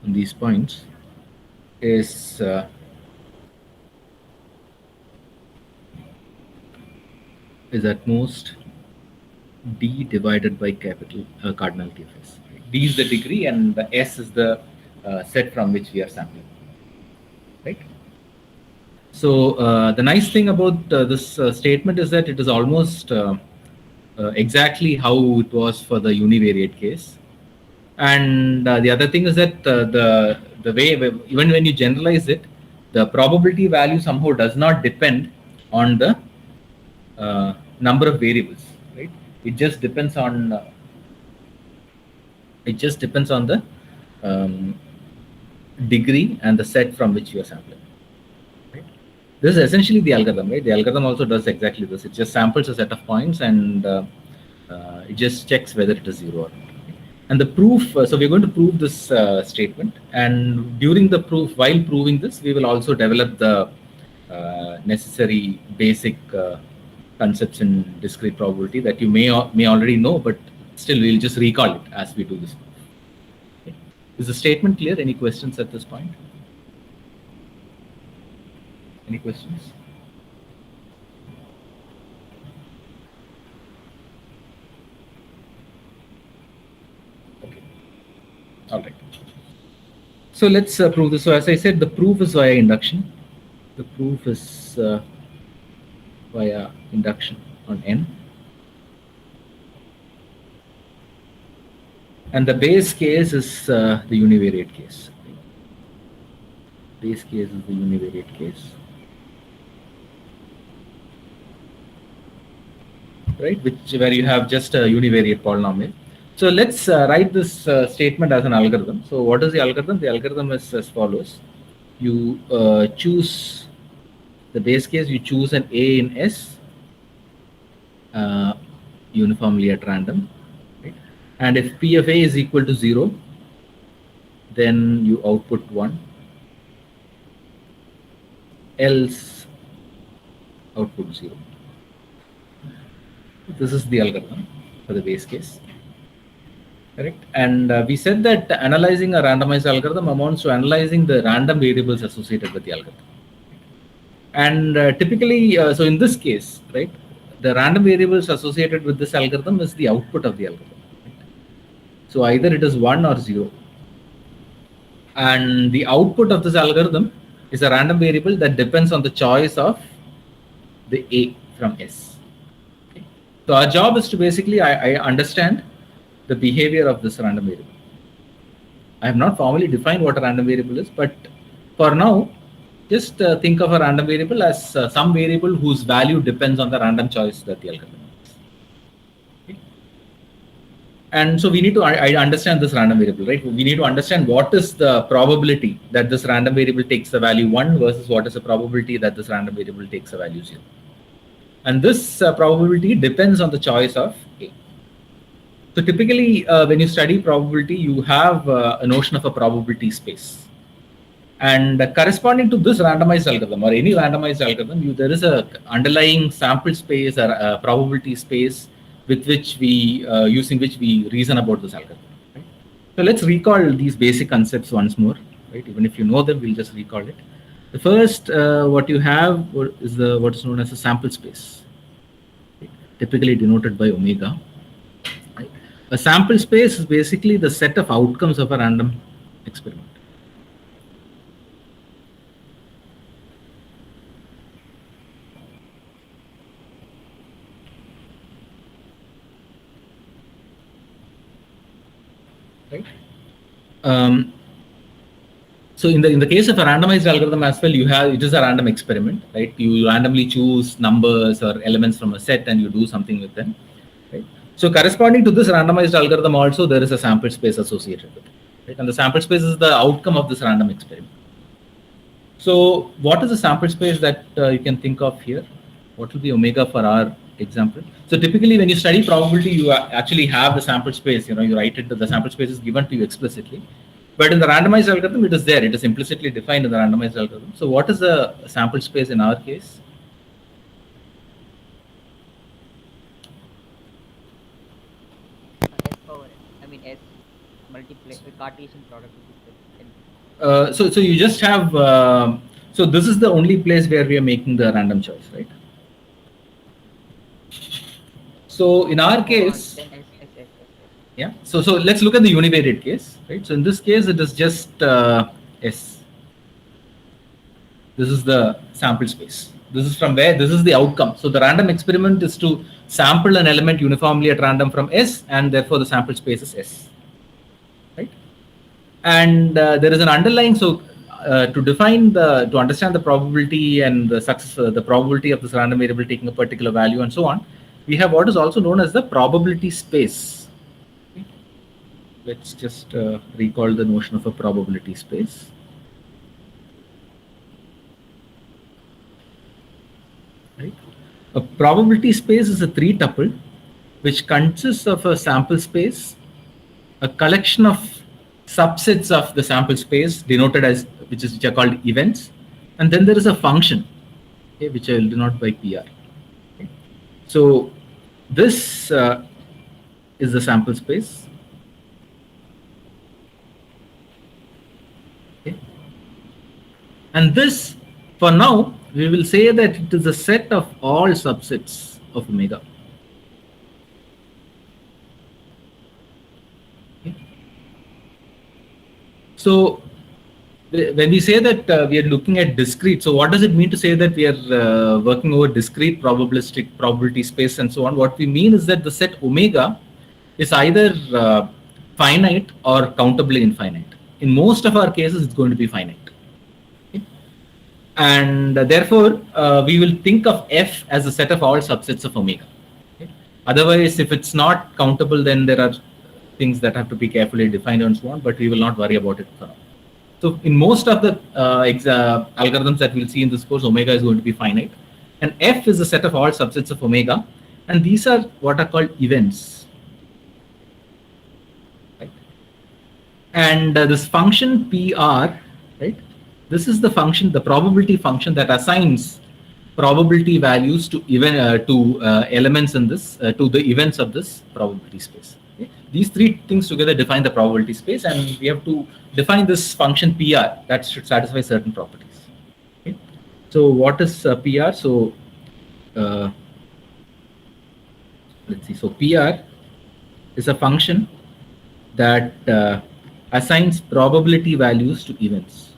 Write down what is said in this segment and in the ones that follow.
on these points is at most d divided by capital cardinality of s. D is the degree and the s is the set from which we are sampling, right? So the nice thing about this statement is that it is almost exactly how it was for the univariate case. And the other thing is that the way, even when you generalize it, the probability value somehow does not depend on the number of variables, right? It just depends on the um, degree and the set from which you are sampling. Right? This is essentially the algorithm, right? The algorithm also does exactly this. It just samples a set of points and it just checks whether it is zero or not. And the proof, so we're going to prove this statement. And during the proof, while proving this, we will also develop the necessary basic concepts in discrete probability that you may already know, but still we'll just recall it as we do this. Okay. Is the statement clear? Any questions at this point? Any questions? Okay. All right. So let's prove this. So as I said, the proof is via induction. The proof is via induction on n. And the base case is the univariate case. Base case is the univariate case. Right, where you have just a univariate polynomial. So let's write this statement as an algorithm. So what is the algorithm? The algorithm is as follows. You choose the base case, you choose an A in S uniformly at random. Right? And if P of A is equal to 0, then you output 1. Else output 0. This is the algorithm for the base case. Correct. And we said that analyzing a randomized algorithm amounts to analyzing the random variables associated with the algorithm. And typically, so in this case, right, the random variables associated with this algorithm is the output of the algorithm. Right? So either it is 1 or 0. And the output of this algorithm is a random variable that depends on the choice of the A from S. Okay? So our job is to basically, I understand the behavior of this random variable. I have not formally defined what a random variable is, but for now, just think of a random variable as some variable whose value depends on the random choice that the algorithm makes. Okay? And so we need to I understand this random variable, right? We need to understand what is the probability that this random variable takes the value 1 versus what is the probability that this random variable takes the value 0. And this probability depends on the choice of A. So typically, when you study probability, you have a notion of a probability space. And corresponding to this randomized algorithm or any randomized algorithm, there is a underlying sample space or a probability space with which we, using which we reason about this algorithm. Right? So let's recall these basic concepts once more. Right? Even if you know them, we'll just recall it. The first, what you have is what is known as a sample space, right? Typically denoted by omega. Right? A sample space is basically the set of outcomes of a random experiment. Right? So in the case of a randomized algorithm as well, it is a random experiment, right? You randomly choose numbers or elements from a set and you do something with them, right? So corresponding to this randomized algorithm also, there is a sample space associated with it, right? And the sample space is the outcome of this random experiment. So what is the sample space that you can think of here? What will be omega for our example? So typically when you study probability, you actually have the sample space, you write it, the sample space is given to you explicitly. But in the randomized algorithm, it is there. It is implicitly defined in the randomized algorithm. So what is the sample space in our case? S power n. I mean S multiply Cartesian product with n. So you just have, so this is the only place where we are making the random choice, right? So in our case, yeah. So let's look at the univariate case, right? So in this case, it is just S. This is the sample space. This is from where this is the outcome. So the random experiment is to sample an element uniformly at random from S, and therefore the sample space is S, right? And there is an underlying, so to understand the probability and the success, the probability of this random variable taking a particular value and so on, we have what is also known as the probability space. Okay. Let's just recall the notion of a probability space. Right. A probability space is a three tuple which consists of a sample space, a collection of subsets of the sample space denoted as which are called events, and then there is a function, okay, which I will denote by PR. Okay. So this is the sample space. Okay. And this, for now, we will say that it is a set of all subsets of omega. Okay. So when we say that we are looking at discrete, so what does it mean to say that we are working over discrete probabilistic probability space and so on? What we mean is that the set omega is either finite or countably infinite. In most of our cases, it's going to be finite. Okay? And therefore, we will think of F as a set of all subsets of omega. Okay? Otherwise, if it's not countable, then there are things that have to be carefully defined and so on, but we will not worry about it for now. So in most of the algorithms that we'll see in this course, omega is going to be finite. And F is a set of all subsets of omega. And these are what are called events. Right? And this function PR, right? This is the function, the probability function that assigns probability values to elements in this, to the events of this probability space. Okay? These three things together define the probability space, and we have to define this function PR that should satisfy certain properties. Okay? So what is PR? So let's see. So PR is a function that assigns probability values to events.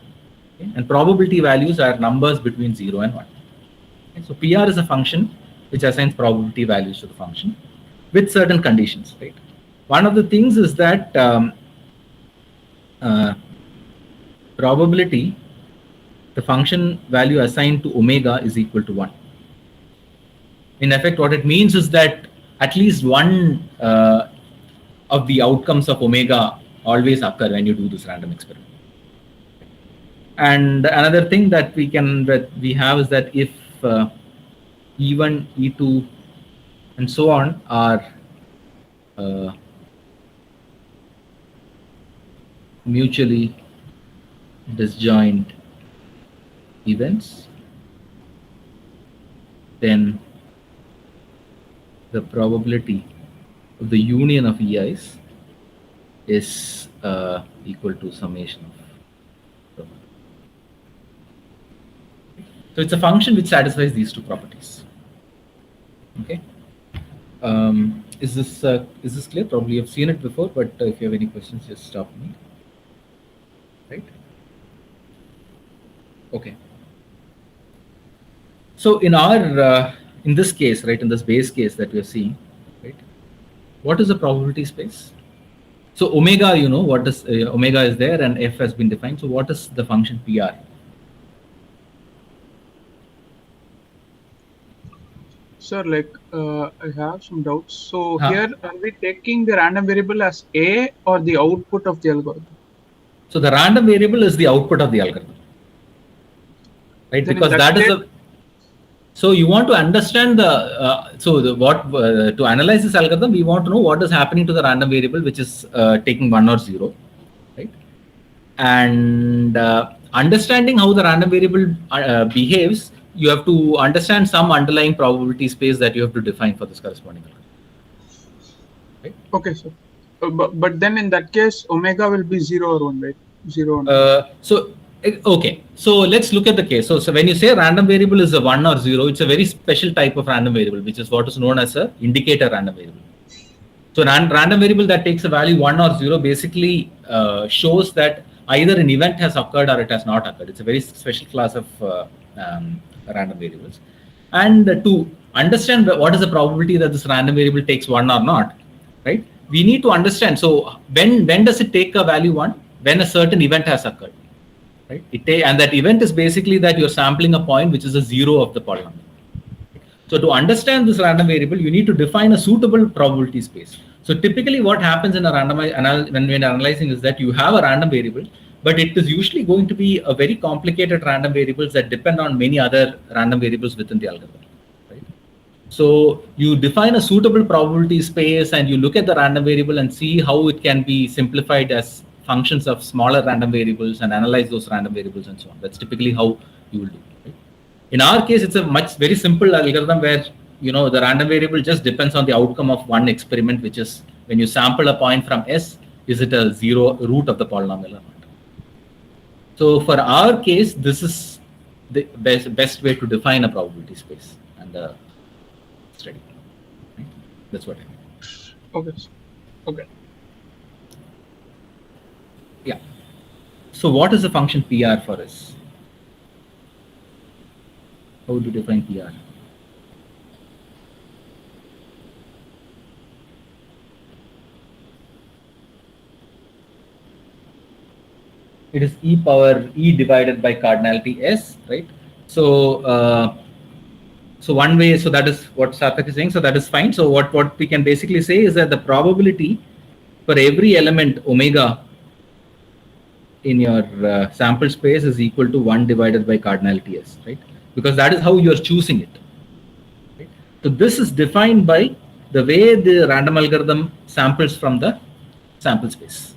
Okay? And probability values are numbers between 0 and 1. Okay? So PR is a function which assigns probability values to the function with certain conditions, right? One of the things is that probability, the function value assigned to omega is equal to 1. In effect, what it means is that at least one of the outcomes of omega always occur when you do this random experiment. And another thing that we have is that if E1, E2, and so on are mutually disjoint events, then the probability of the union of EIs is equal to summation of. So it's a function which satisfies these two properties. Okay. Is this clear? Probably you've seen it before, but if you have any questions, just stop me. Right? Okay. So in our in this case, right, in this base case that we are seeing, right, what is the probability space? So omega, you know, what is omega is there and F has been defined. So what is the function PR? Sir, like I have some doubts. So here, are we taking the random variable as A or the output of the algorithm? So the random variable is the output of the algorithm, right? Then because that is a. So you want to understand the to analyze this algorithm, we want to know what is happening to the random variable which is taking 1 or 0, right? And understanding how the random variable behaves, you have to understand some underlying probability space that you have to define for this corresponding algorithm. Right? Okay, sir. But then in that case, omega will be 0 or 1, right? 0 and Okay, so let's look at the case. So when you say random variable is a 1 or 0, it's a very special type of random variable, which is what is known as a indicator random variable. So random variable that takes a value 1 or 0 basically shows that either an event has occurred or it has not occurred. It's a very special class of random variables. And to understand what is the probability that this random variable takes 1 or not, right? We need to understand. So when does it take a value 1? When a certain event has occurred, right? And that event is basically that you're sampling a point which is a 0 of the polynomial. So to understand this random variable, you need to define a suitable probability space. So typically what happens in a when we're analyzing is that you have a random variable, but it is usually going to be a very complicated random variables that depend on many other random variables within the algorithm. Right? So you define a suitable probability space and you look at the random variable and see how it can be simplified as functions of smaller random variables and analyze those random variables and so on. That's typically how you will do. Right? In our case, it's a very simple algorithm where the random variable just depends on the outcome of one experiment, which is when you sample a point from S, is it a 0 root of the polynomial or not? So for our case, this is the best way to define a probability space and the study. Right? That's what I mean. Okay. Yeah. So what is the function PR for us? How would you define PR? It is e power e divided by cardinality S, right? So so one way, so that is what Sarthak is saying. So that is fine. So what we can basically say is that the probability for every element omega in your sample space is equal to 1 divided by cardinality S, right? Because that is how you are choosing it. Right? So this is defined by the way the random algorithm samples from the sample space.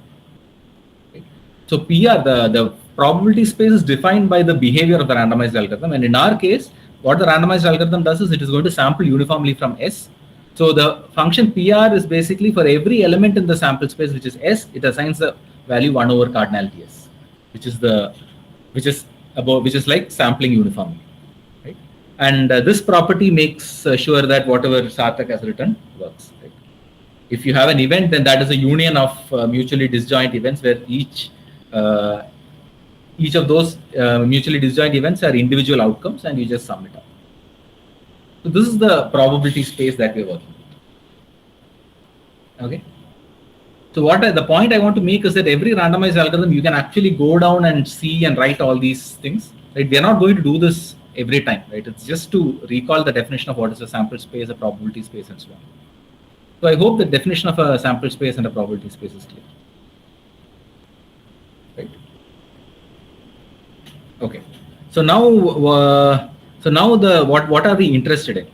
Right? So PR, the probability space is defined by the behavior of the randomized algorithm. And in our case, what the randomized algorithm does is it is going to sample uniformly from S. So the function PR is basically for every element in the sample space, which is S, it assigns the value 1 over cardinality S, which is like sampling uniformly. Right? And this property makes sure that whatever Sarthak has written works. Right? If you have an event, then that is a union of mutually disjoint events where each of those mutually disjoint events are individual outcomes and you just sum it up. So this is the probability space that we're working with. Okay. So the point I want to make is that every randomized algorithm, you can actually go down and see and write all these things. Right? We are not going to do this every time. Right? It's just to recall the definition of what is a sample space, a probability space, and so on. So I hope the definition of a sample space and a probability space is clear. Right? Okay. So now, what are we interested in?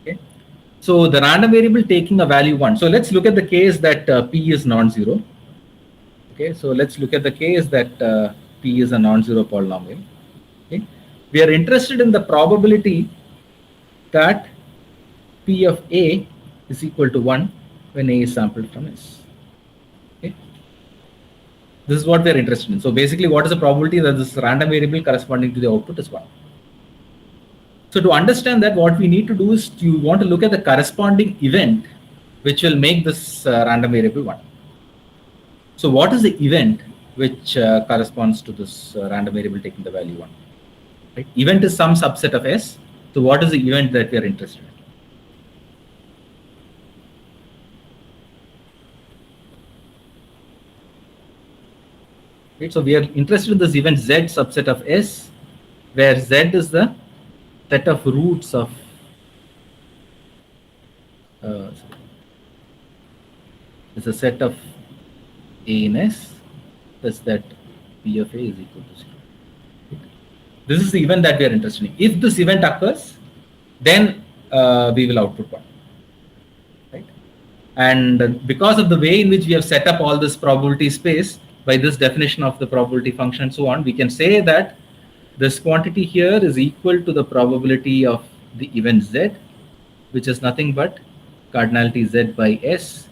Okay. So the random variable taking a value 1. So let's look at the case that P is non-zero. Okay. So let's look at the case that P is a non-zero polynomial. Okay. We are interested in the probability that P of A is equal to 1 when A is sampled from S. Okay. This is what we are interested in. So basically, what is the probability that this random variable corresponding to the output is 1? So to understand that, what we need to do is you want to look at the corresponding event which will make this random variable 1. So what is the event which corresponds to this random variable taking the value 1? Right? Event is some subset of S. So what is the event that we are interested in? Right? So we are interested in this event Z subset of S, where Z is the set of roots of it's a set of A in S such that P of A is equal to 0. Right? This is the event that we are interested in. If this event occurs, then we will output 1. Right? And because of the way in which we have set up all this probability space, by this definition of the probability function and so on, we can say that this quantity here is equal to the probability of the event Z, which is nothing but cardinality Z by S.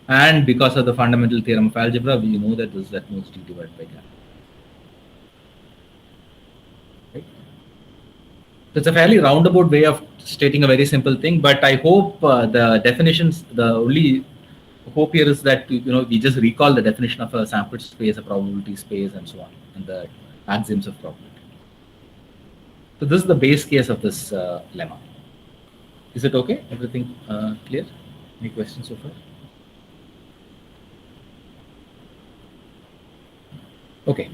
And because of the fundamental theorem of algebra, we know that this is at most D divided by gamma. Right? So it's a fairly roundabout way of stating a very simple thing, but I hope the definitions, the only hope here is that we just recall the definition of a sample space, a probability space, and so on, and the axioms of probability. So this is the base case of this lemma. Is it okay? Everything clear? Any questions so far? Okay.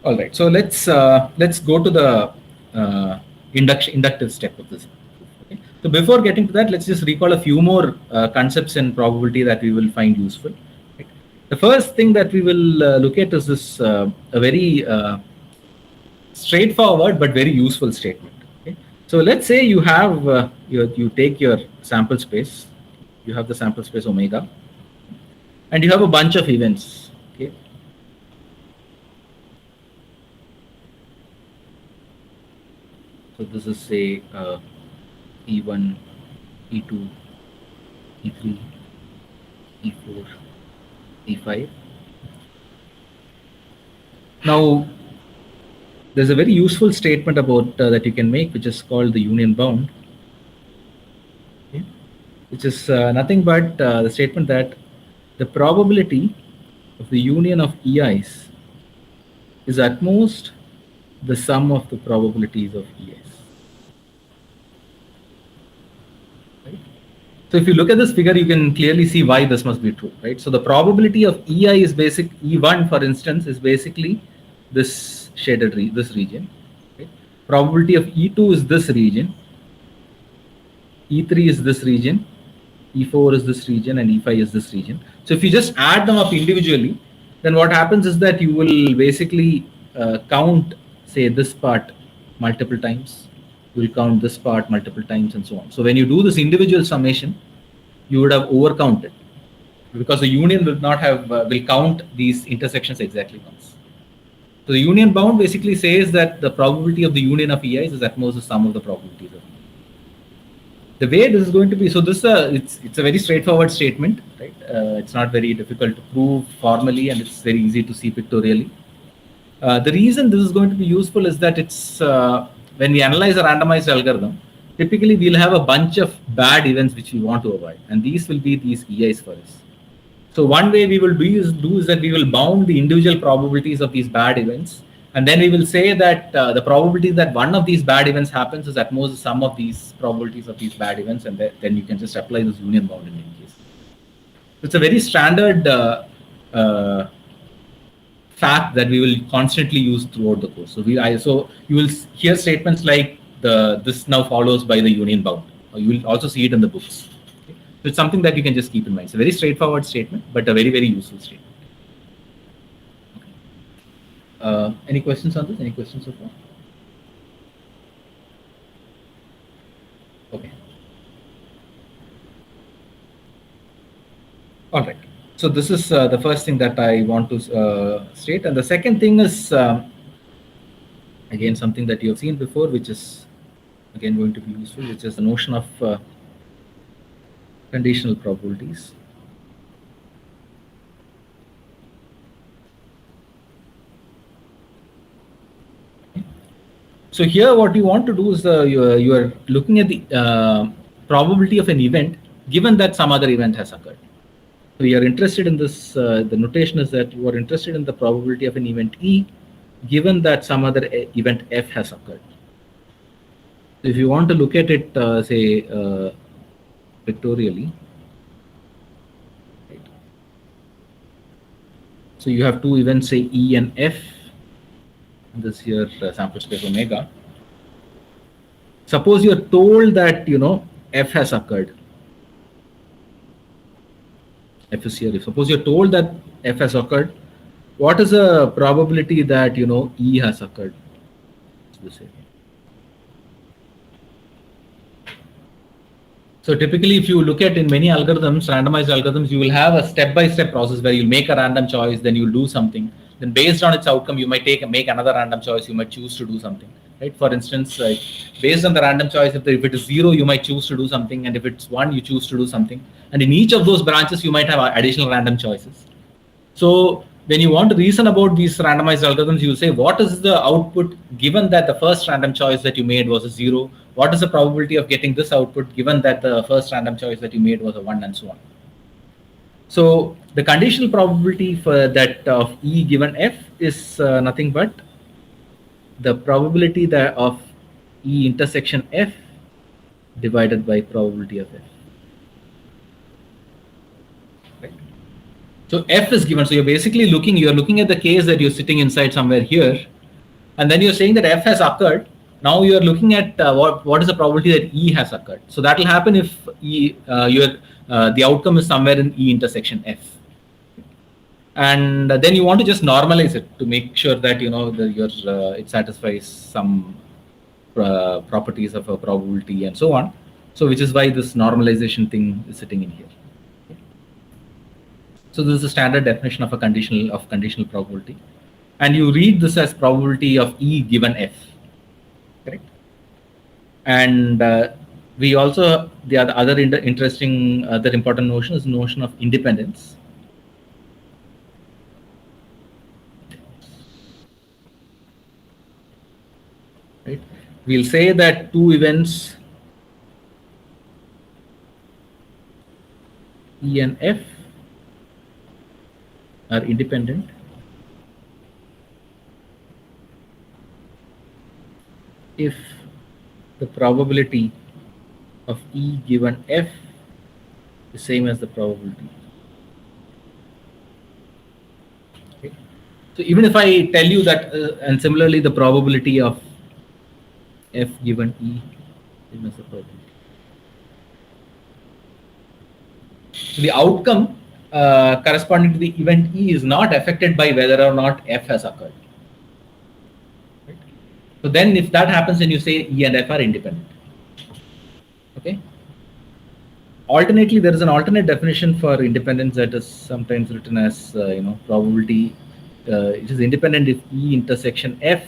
All right. So let's go to the inductive step of this. Okay. So before getting to that, let's just recall a few more concepts in probability that we will find useful. Right. The first thing that we will look at is this a very straightforward but very useful statement. Okay. So let's say you have you take your sample space, you have the sample space omega, and you have a bunch of events. Okay. So this is say E1, E2, E3, E4, E5. Now, there's a very useful statement about that you can make, which is called the union bound, okay, which is nothing but the statement that the probability of the union of EIs is at most the sum of the probabilities of EIs. Right? So if you look at this figure, you can clearly see why this must be true, right? So the probability of EI is basic. E1, for instance, is basically this shaded this region. Okay? Probability of E2 is this region. E3 is this region. E4 is this region, and E5 is this region. So if you just add them up individually, then what happens is that you will basically count, say, this part multiple times. You will count this part multiple times, and so on. So when you do this individual summation, you would have overcounted, because the union will not have will count these intersections exactly once. So the union bound basically says that the probability of the union of EIs is at most the sum of the probabilities of EIs. The way this is going to be, so this it's a very straightforward statement, right? It's not very difficult to prove formally, and it's very easy to see pictorially. The reason this is going to be useful is that it's when we analyze a randomized algorithm, typically we'll have a bunch of bad events which we want to avoid, and these will be these EIs for us. So one way we will do is that we will bound the individual probabilities of these bad events, and then we will say that the probability that one of these bad events happens is at most the sum of these probabilities of these bad events, and then you can just apply this union bound in any case. It's a very standard fact that we will constantly use throughout the course. So you will hear statements like this now follows by the union bound. Or you will also see it in the books. Okay? So it's something that you can just keep in mind. It's a very straightforward statement, but a very, very useful statement. Okay. Any questions on this? Any questions so far? Okay. All right. So this is the first thing that I want to state, and the second thing is again something that you have seen before, which is again going to be useful, which is the notion of conditional probabilities. Okay. So here, what you want to do is you are looking at the probability of an event given that some other event has occurred. So you are interested in this, the notation is that you are interested in the probability of an event E given that some other event F has occurred. So if you want to look at it, say, pictorially, right? So you have two events, say E and F, and this here sample space omega. Suppose you are told that, F has occurred. F is here. Suppose you're told that F has occurred, what is the probability that E has occurred? So typically, if you look at in many algorithms, randomized algorithms, you will have a step-by-step process where you'll make a random choice, then you'll do something. Then based on its outcome, you might make another random choice. You might choose to do something. Right? For instance, based on the random choice, if it is 0, you might choose to do something, and if it's 1, you choose to do something. And in each of those branches, you might have additional random choices. So when you want to reason about these randomized algorithms, you say, what is the output given that the first random choice that you made was a 0? What is the probability of getting this output given that the first random choice that you made was a 1, and so on? So the conditional probability for that of E given F is nothing but the probability that of E intersection F divided by probability of F. Right? So F is given. So you're basically looking at the case that you're sitting inside somewhere here, and then you're saying that F has occurred. Now you're looking at what is the probability that E has occurred. So that will happen if the outcome is somewhere in E intersection F. And then you want to just normalize it to make sure that it satisfies some properties of a probability and so on. So which is why this normalization thing is sitting in here. So this is a standard definition of a conditional probability, and you read this as probability of E given F, correct? And we also, the other interesting, other important notion is the notion of independence. Right? We'll say that two events E and F are independent if the probability of E given F is same as the probability. Okay. So even if I tell you that, and similarly the probability of F given E same as the probability. So the outcome corresponding to the event E is not affected by whether or not F has occurred. Right? So then if that happens, then you say E and F are independent. Okay. Alternately, there is an alternate definition for independence that is sometimes written as probability. It is independent if E intersection F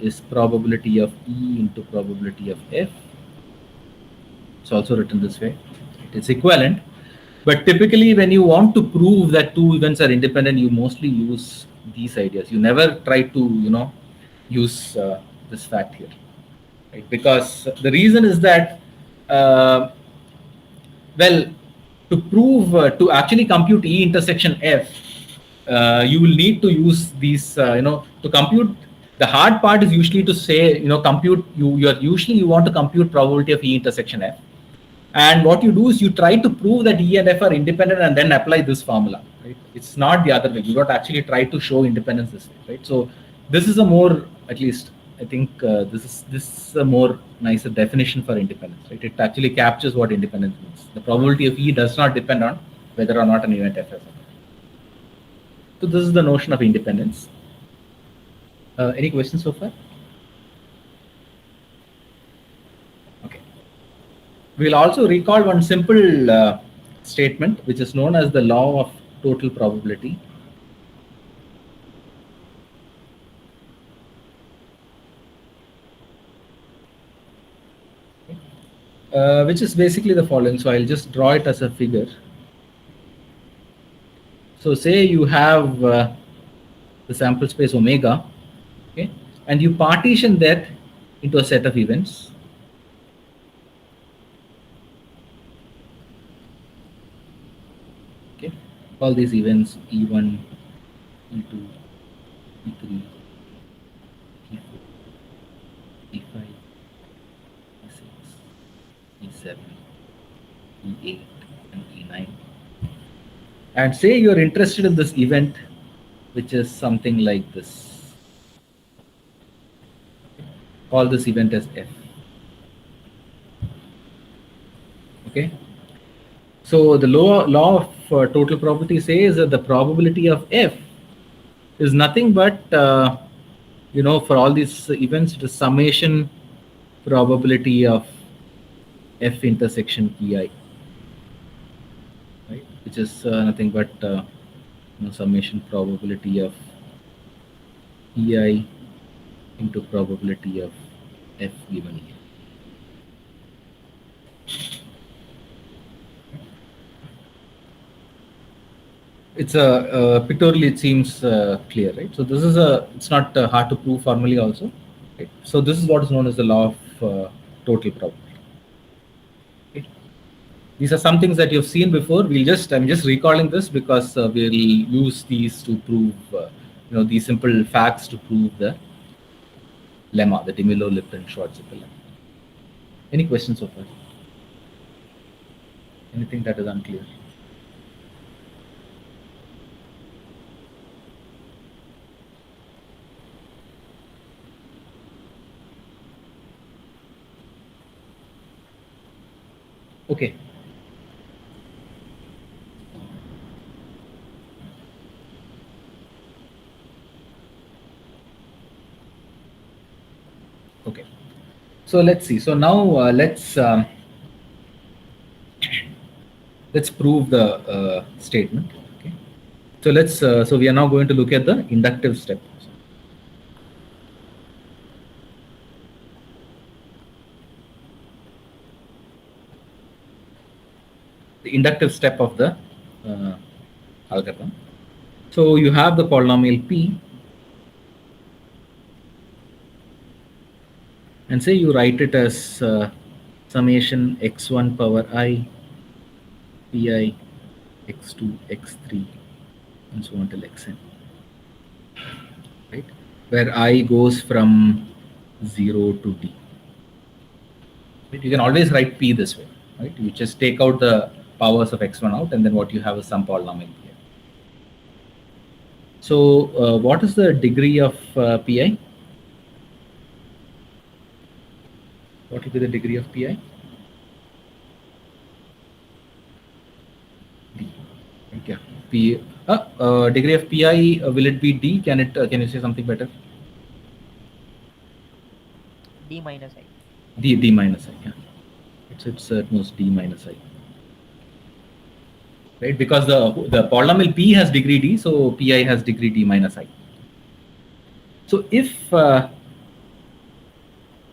is probability of E into probability of F. It's also written this way. It is equivalent. But typically, when you want to prove that two events are independent, you mostly use these ideas. You never try to, use this fact here, right? Because the reason is that, well, to prove, to actually compute E intersection F, you will need to use these, to compute. The hard part is usually to say, compute. You want to compute probability of E intersection F. And what you do is you try to prove that E and F are independent and then apply this formula. Right? It's not the other way. You don't actually try to show independence this way. Right? So this is a more, at least I think this is a more nicer definition for independence. Right? It actually captures what independence means. The probability of E does not depend on whether or not an event F has occurred. So this is the notion of independence. Any questions so far? We'll also recall one simple statement, which is known as the law of total probability. Which is basically the following. So I'll just draw it as a figure. So say you have the sample space omega, okay, and you partition that into a set of events. All these events E1, E2, E3, E4, E5, E6, E7, E8, and E9. And say you're interested in this event, which is something like this. Call this event as F. Okay. So the law of total probability says that the probability of F is nothing but, for all these events, it is summation probability of F intersection EI, right? Which is nothing but summation probability of EI into probability of F given EI. it's a pictorially it seems clear, right? So this is it's not hard to prove formally also, right? So this is what is known as the law of total probability. Okay. These are some things that you've seen before. I'm just recalling this because we'll use these to prove these simple facts to prove the lemma, the De Mello-Lipton-Schwarzschild lemma. Any questions so far? Anything that is unclear? Okay. Okay. So let's see. So now let's prove the statement. Okay. So so we are now going to look at the inductive step. The inductive step of the algorithm. So you have the polynomial P, and say you write it as summation x1 power I pi x2 x3 and so on till xn, right, where I goes from 0 to d. Right? You can always write P this way, right? You just take out the powers of x1 out, and then what you have is some polynomial here. So what is the degree of pi? What will be the degree of pi? D. Okay. P. Degree of pi, will it be d? Can you say something better? D minus I. D minus I. Yeah. It's at most d minus I. Right, because the polynomial p has degree d, so pi has degree d minus I. So if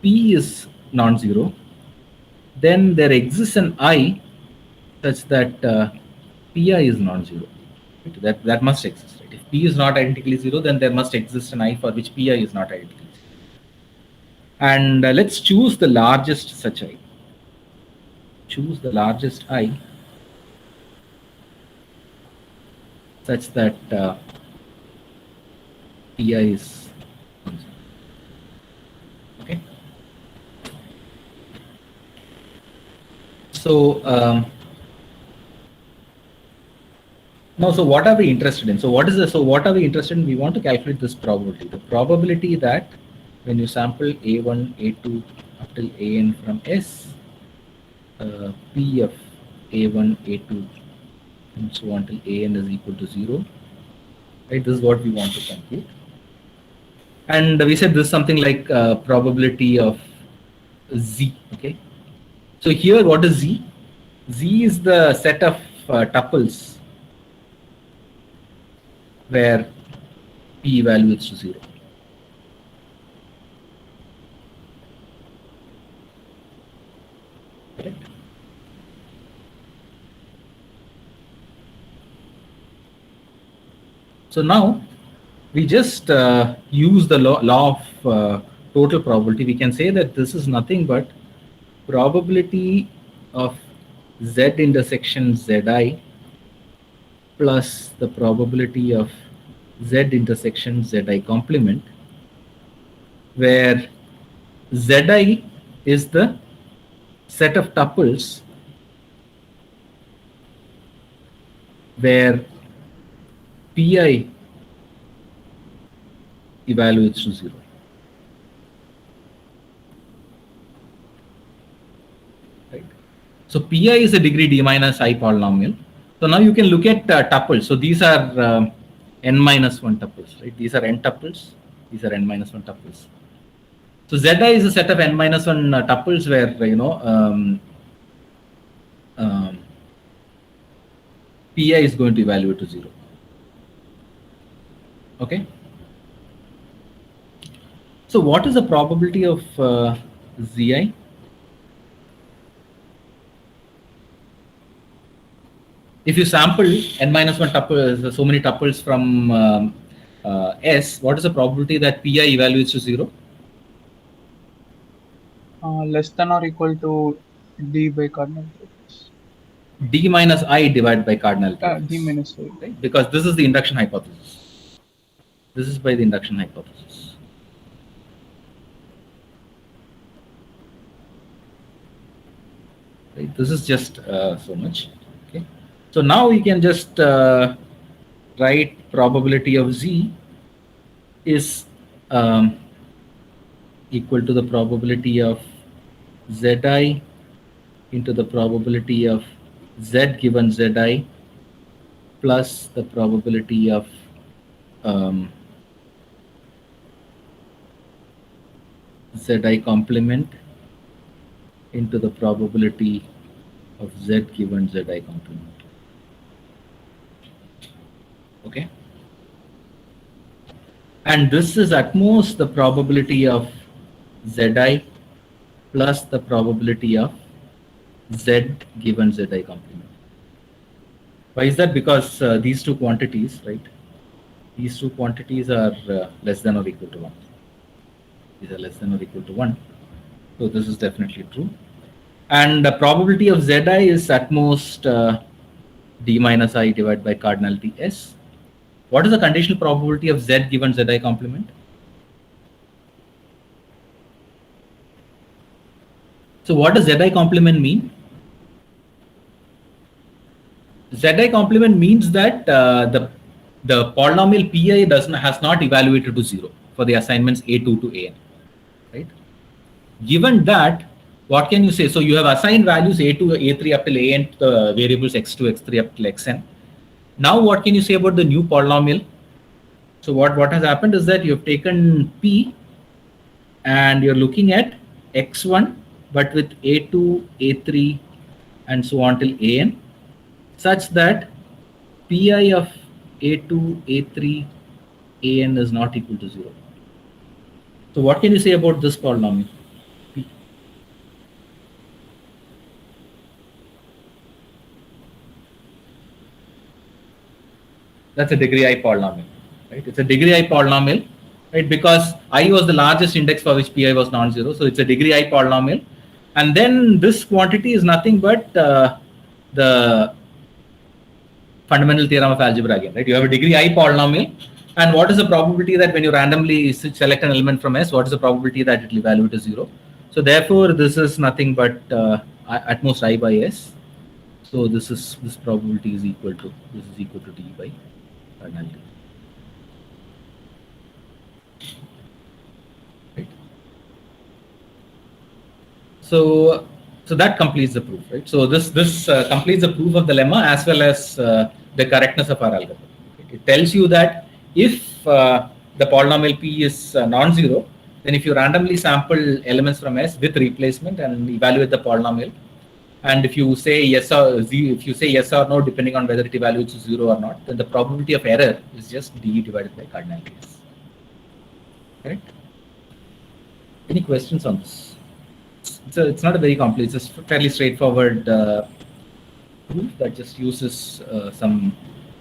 p is non-zero, then there exists an I such that pi is non-zero. Right? That must exist. Right? If p is not identically zero, then there must exist an I for which pi is not identically zero. And let's choose the largest such I. Choose the largest I such that pi is okay. So now, so what are we interested in? So what are we interested in? We want to calculate this probability. The probability that when you sample A1, A2 up till AN from S, P of A1, A2 and so on till AN is equal to 0. Right? This is what we want to compute. And we said this is something like probability of Z. Okay. So here, what is Z? Z is the set of tuples where p evaluates to 0. Correct? So now we just use the law of total probability. We can say that this is nothing but probability of z intersection zi plus the probability of z intersection zi complement, where zi is the set of tuples where pi evaluates to 0. Right. So pi is a degree d minus I polynomial. So now you can look at tuples. So these are n minus 1 tuples, right? These are n tuples. These are n minus 1 tuples. So Zi is a set of n minus 1 tuples where pi is going to evaluate to 0. Okay. So what is the probability of Zi? if you sample n minus 1 tuples, so many tuples from S, what is the probability that Pi evaluates to 0? Less than or equal to d by cardinal difference. D minus I divided by cardinal difference. D minus I. Right? Because this is the induction hypothesis. This is by the induction hypothesis. Right? This is just so much. Okay. So now we can just write probability of Z is equal to the probability of Zi into the probability of Z given Zi plus the probability of Zi complement into the probability of Z given Zi complement. Okay. And this is at most the probability of Zi plus the probability of Z given Zi complement. Why is that? Because these two quantities, right? These two quantities are less than or equal to 1. These are less than or equal to 1. So this is definitely true. And the probability of Zi is at most d minus I divided by cardinality S. What is the conditional probability of Z given Zi complement? So what does Zi complement mean? Zi complement means that the polynomial Pi has not evaluated to 0 for the assignments A2 to An, right? Given that, what can you say? So you have assigned values A2, A3 up till An to the variables x2, x3 up till xn. Now what can you say about the new polynomial? So what has happened is that you have taken P and you're looking at x1, but with A2, A3, and so on till An, such that Pi of A2, A3, An is not equal to 0. So what can you say about this polynomial? P? That's a degree I polynomial, right? It's a degree I polynomial, right? Because I was the largest index for which Pi was non-zero. So it's a degree I polynomial. And then this quantity is nothing but the fundamental theorem of algebra again, right? You have a degree I polynomial. And what is the probability that when you randomly select an element from S, what is the probability that it will evaluate to 0? So therefore, this is nothing but at most I by S. So this probability is equal to d by cardinality. Right. So that completes the proof, right? So this completes the proof of the lemma as well as the correctness of our algorithm. It tells you that if the polynomial P is non-zero, then if you randomly sample elements from S with replacement and evaluate the polynomial, and if you say yes or no, depending on whether it evaluates to 0 or not, then the probability of error is just d divided by cardinality S. Correct? Any questions on this? It's not a very complex. It's a fairly straightforward proof that just uses some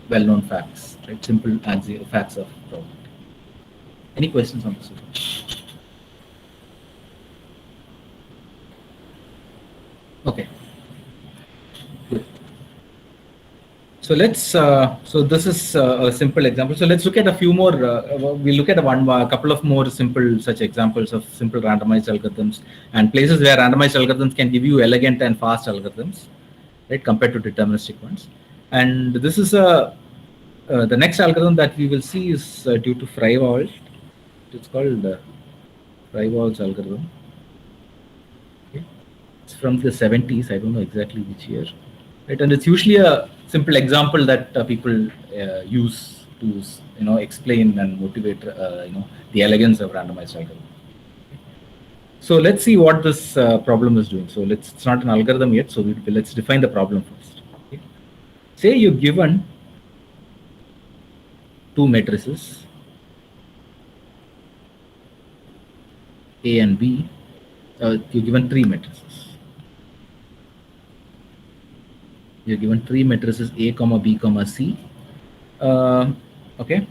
well-known facts, right? Simple facts of probability. Any questions on this? Okay. Good. So let's. So this is a simple example. So let's look at a few more. We'll look at a couple of more simple such examples of simple randomized algorithms and places where randomized algorithms can give you elegant and fast algorithms, right, compared to deterministic ones. And this is the next algorithm that we will see is due to Freiwald. It's called Freiwald's algorithm. Okay. It's from the 70s. I don't know exactly which year. Right, and it's usually a simple example that people use to explain and motivate the elegance of randomized algorithm. So let's see what this problem is doing. So it's not an algorithm yet. So let's define the problem first. Okay. Say you're given two matrices A and B. You're given three matrices. You're given three matrices A, B, C. Okay.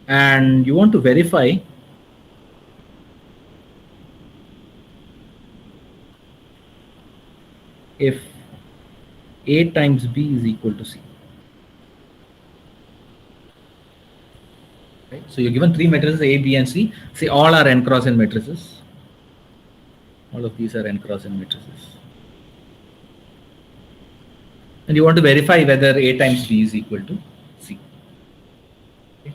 And you want to verify if A times B is equal to C. Right? So you're given three matrices A, B, and C. Say all are n cross n matrices. All of these are n cross n matrices. And you want to verify whether A times B is equal to C. Okay.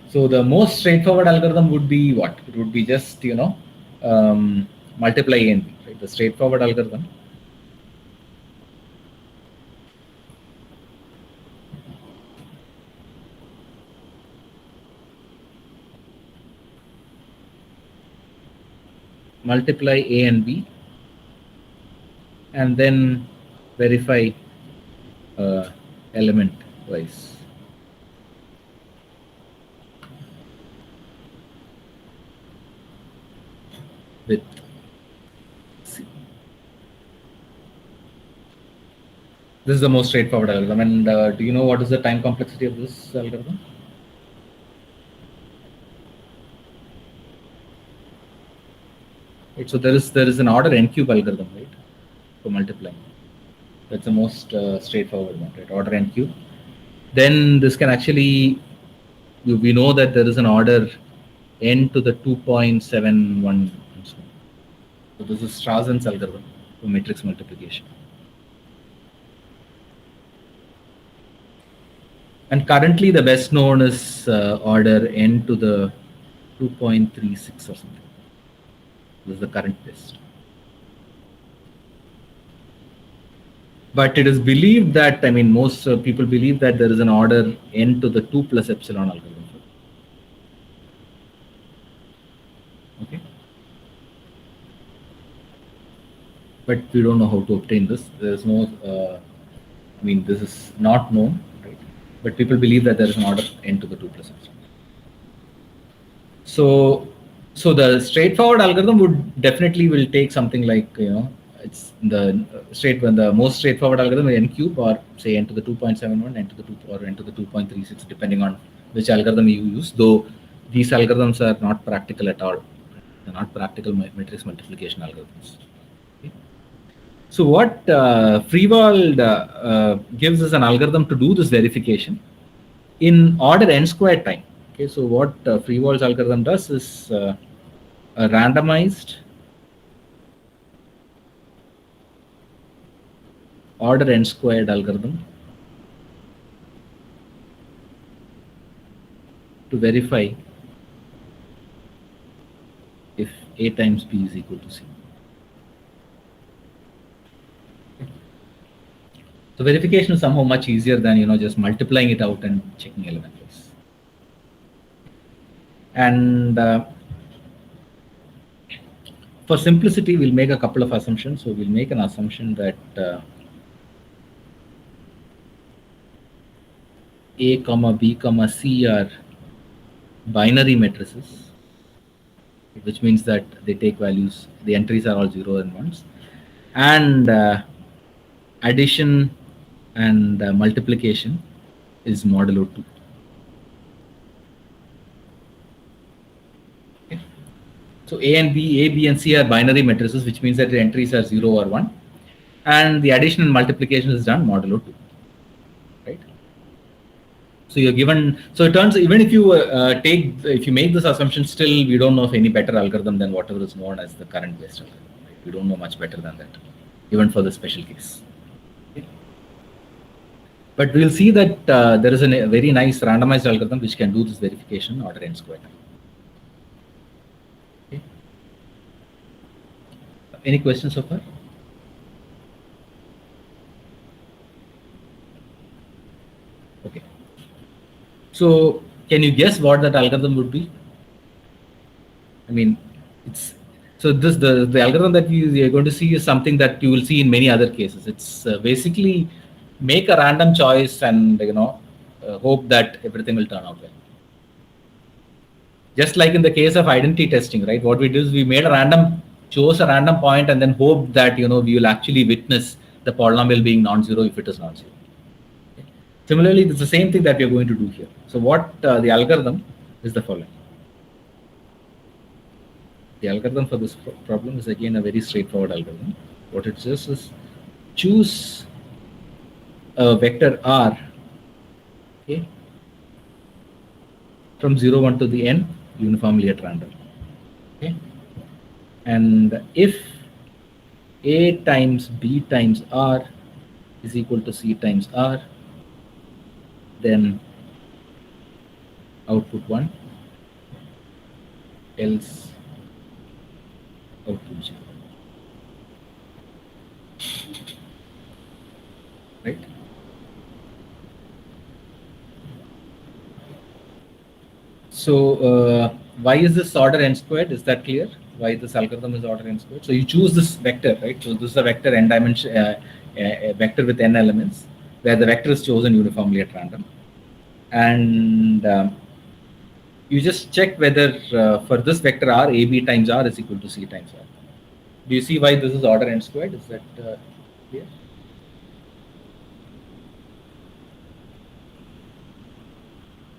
So the most straightforward algorithm would be what? It would be just, multiply A and B, right? The straightforward algorithm. Multiply A and B, and then verify element wise. With C. This is the most straightforward algorithm. And do you know what is the time complexity of this algorithm? Right, so there is an order n cube algorithm, right, for multiplying. That's the most straightforward one, right? Order n cube. Then this can actually, we know that there is an order n to the 2.71. So this is Strasson's algorithm for matrix multiplication. And currently the best known is order n to the 2.36 or something. This is the current best. But it is believed that, most people believe that there is an order n to the 2 plus epsilon algorithm. Okay. But we don't know how to obtain this. There is no, this is not known, right? But people believe that there is an order n to the 2 plus epsilon. So the straightforward algorithm would definitely will take something like, it's the most straightforward algorithm is n cube, or say n to the 2.71, n to the 2, or n to the 2.36, depending on which algorithm you use. Though these algorithms are not practical at all. They're not practical matrix multiplication algorithms. Okay. So what Frivold gives us an algorithm to do this verification in order n squared time. Okay, so what Frivold's algorithm does is a randomized order n squared algorithm to verify if A times B is equal to C. So verification is somehow much easier than just multiplying it out and checking element wise. And for simplicity, we'll make a couple of assumptions. So we'll make an assumption that A, B, C are binary matrices, which means that they take values, the entries are all 0 and 1s, and addition and multiplication is modulo 2. Okay. So A, B, and C are binary matrices, which means that the entries are 0 or 1, and the addition and multiplication is done modulo 2. Right? So you're given. So it turns, even if you if you make this assumption, still we don't know of any better algorithm than whatever is known as the current best algorithm. Right? We don't know much better than that, even for the special case. Okay. But we'll see that there is a very nice randomized algorithm which can do this verification order n squared. Okay. Any questions so far? Okay. So can you guess what that algorithm would be? It's so this the algorithm that you're going to see is something that you will see in many other cases. It's basically make a random choice and hope that everything will turn out well. Just like in the case of identity testing, right? What we do is we chose a random point and then hope that we will actually witness the polynomial being non-zero if it is non-zero. Okay. Similarly, it's the same thing that we are going to do here. So what the algorithm is the following. The algorithm for this problem is again a very straightforward algorithm. What it says is choose a vector r, okay, from 0, 1 to the n uniformly at random. Okay. And if a times b times r is equal to c times r, then output 1, else output 0. Right? So why is this order n squared? Is that clear? Why this algorithm is order n squared? So you choose this vector, right? So this is a vector n dimension, a vector with n elements, where the vector is chosen uniformly at random, and you just check whether for this vector r, ab times r is equal to c times r. Do you see why this is order n squared? Is that clear?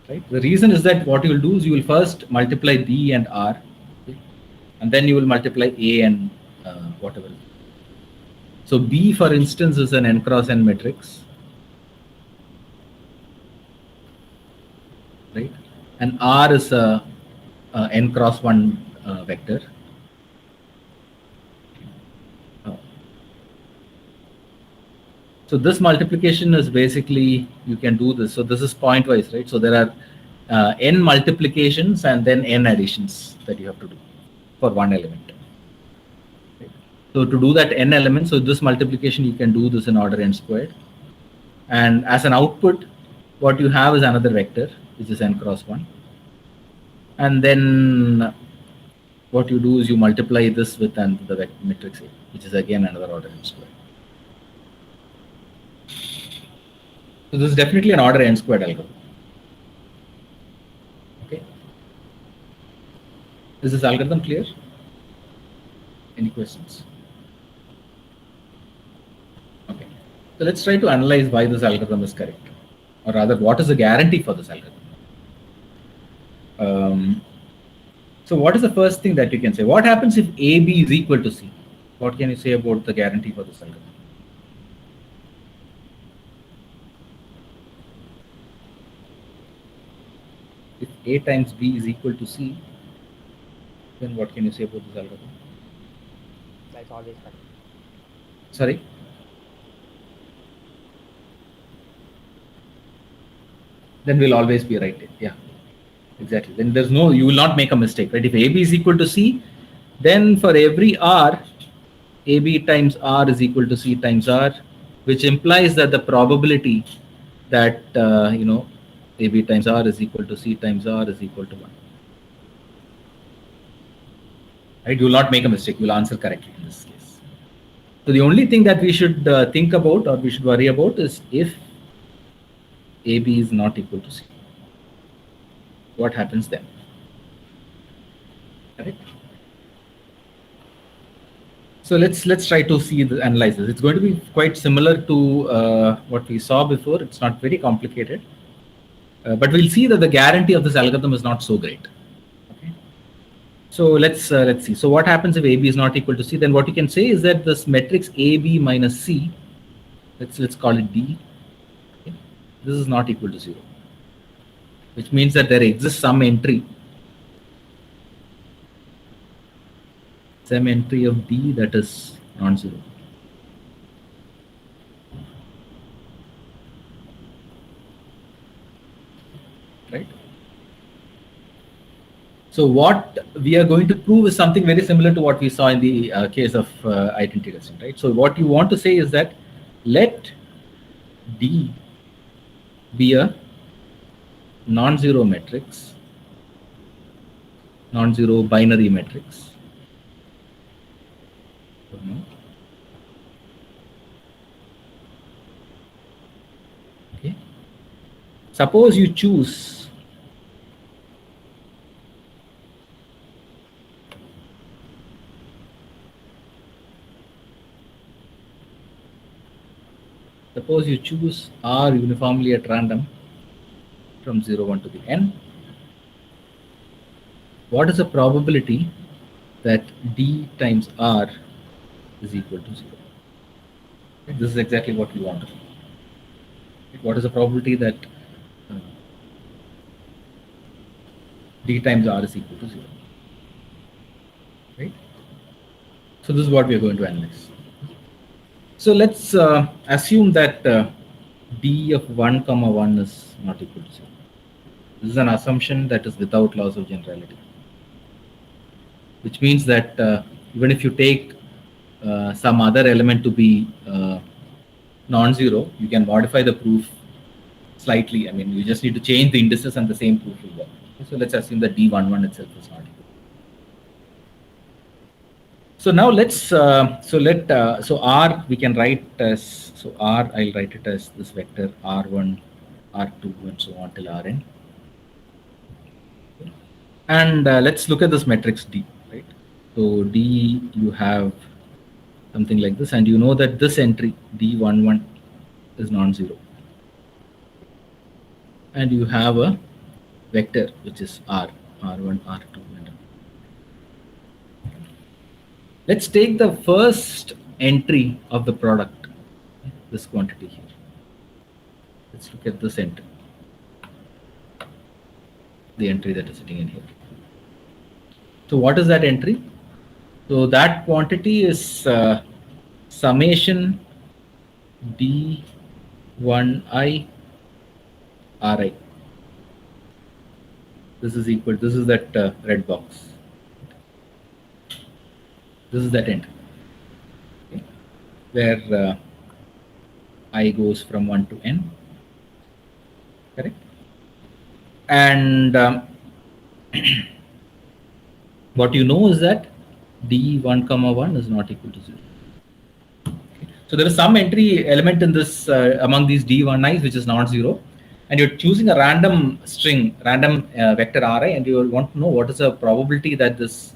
Right. The reason is that what you will do is you will first multiply b and r, okay, and then you will multiply a and whatever. So b, for instance, is an n cross n matrix, right? And r is a n cross 1 vector. So this multiplication is basically, you can do this. So this is pointwise, right? So there are n multiplications and then n additions that you have to do for one element. Right? So to do that n elements, so this multiplication, you can do this in order n squared. And as an output, what you have is another vector, which is n cross 1. And then what you do is you multiply this with the matrix A, which is again another order n squared. So this is definitely an order n squared algorithm. Okay. Is this algorithm clear? Any questions? Okay. So let's try to analyze why this algorithm is correct, or rather, what is the guarantee for this algorithm? So what is the first thing that you can say? What happens if AB is equal to C? What can you say about the guarantee for this algorithm? If A times B is equal to C, then what can you say about this algorithm? That's always correct. Sorry? Then we'll always be right. Yeah, exactly. Then there's no, you will not make a mistake, right? If AB is equal to C, then for every R, AB times R is equal to C times R, which implies that the probability that, AB times R is equal to C times R is equal to 1. Right? You will not make a mistake. You will answer correctly in this case. So the only thing that we should think about, or we should worry about, is if AB is not equal to C. What happens then? Correct? So let's try to see the analyze this. It's going to be quite similar to what we saw before. It's not very complicated, but we'll see that the guarantee of this algorithm is not so great. Okay. So let's see. So what happens if AB is not equal to C? Then what you can say is that this matrix AB minus C, let's call it D. Okay, this is not equal to 0, which means that there exists some entry of D that is non-zero. Right? So what we are going to prove is something very similar to what we saw in the case of identity testing, right? So what you want to say is that let D be a non-zero matrix, non-zero binary matrix. Okay. Suppose you choose Suppose you choose R uniformly at random from 0, 1 to the n. What is the probability that D times R is equal to 0? This is exactly what we want. What is the probability that D times R is equal to 0? Right? So this is what we are going to analyze. So let's assume that D of 1 comma 1 is not equal to 0. This is an assumption that is without laws of generality, which means that even if you take some other element to be non-zero, you can modify the proof slightly. I mean, you just need to change the indices and the same proof will work. So let's assume that D11 itself is not equal. So now let's so R we can write as, so R I'll write it as this vector R1, R2 and so on till Rn. And let's look at this matrix D, right? So D, you have something like this, and you know that this entry D11 is non-zero, and you have a vector which is R1, R2 and let's take the first entry of the product, this quantity here. Let's look at this entry, the entry that is sitting in here. So what is that entry? So that quantity is summation D1i Ri. This is equal, this is that red box. This is that entry, okay, where I goes from 1 to n, correct? And what you know is that D1 comma 1 is not equal to 0. Okay. So there is some entry element in this among these D1i's which is not 0, and you're choosing a random string, random vector Ri, and you want to know what is the probability that this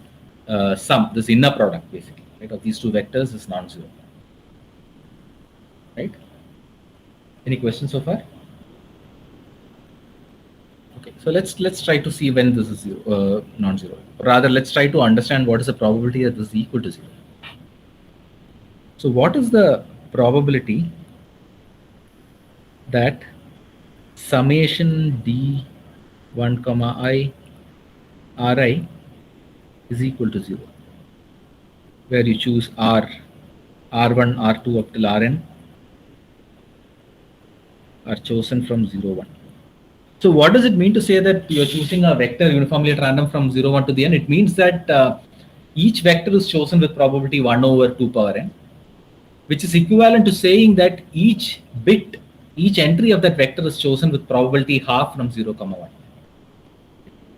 sum, this inner product basically, right, of these two vectors is non-zero. Right? Any questions so far? Okay, so let's try to see when this is zero, non-zero. Rather, let's try to understand what is the probability that this is equal to 0. So what is the probability that summation D1 comma I Ri is equal to 0, where you choose R, R1, R2 up till Rn are chosen from 0, 1. So what does it mean to say that you're choosing a vector uniformly at random from 0, 1 to the n? It means that each vector is chosen with probability 1 over 2 power n, which is equivalent to saying that each bit, each entry of that vector is chosen with probability half from 0, 1.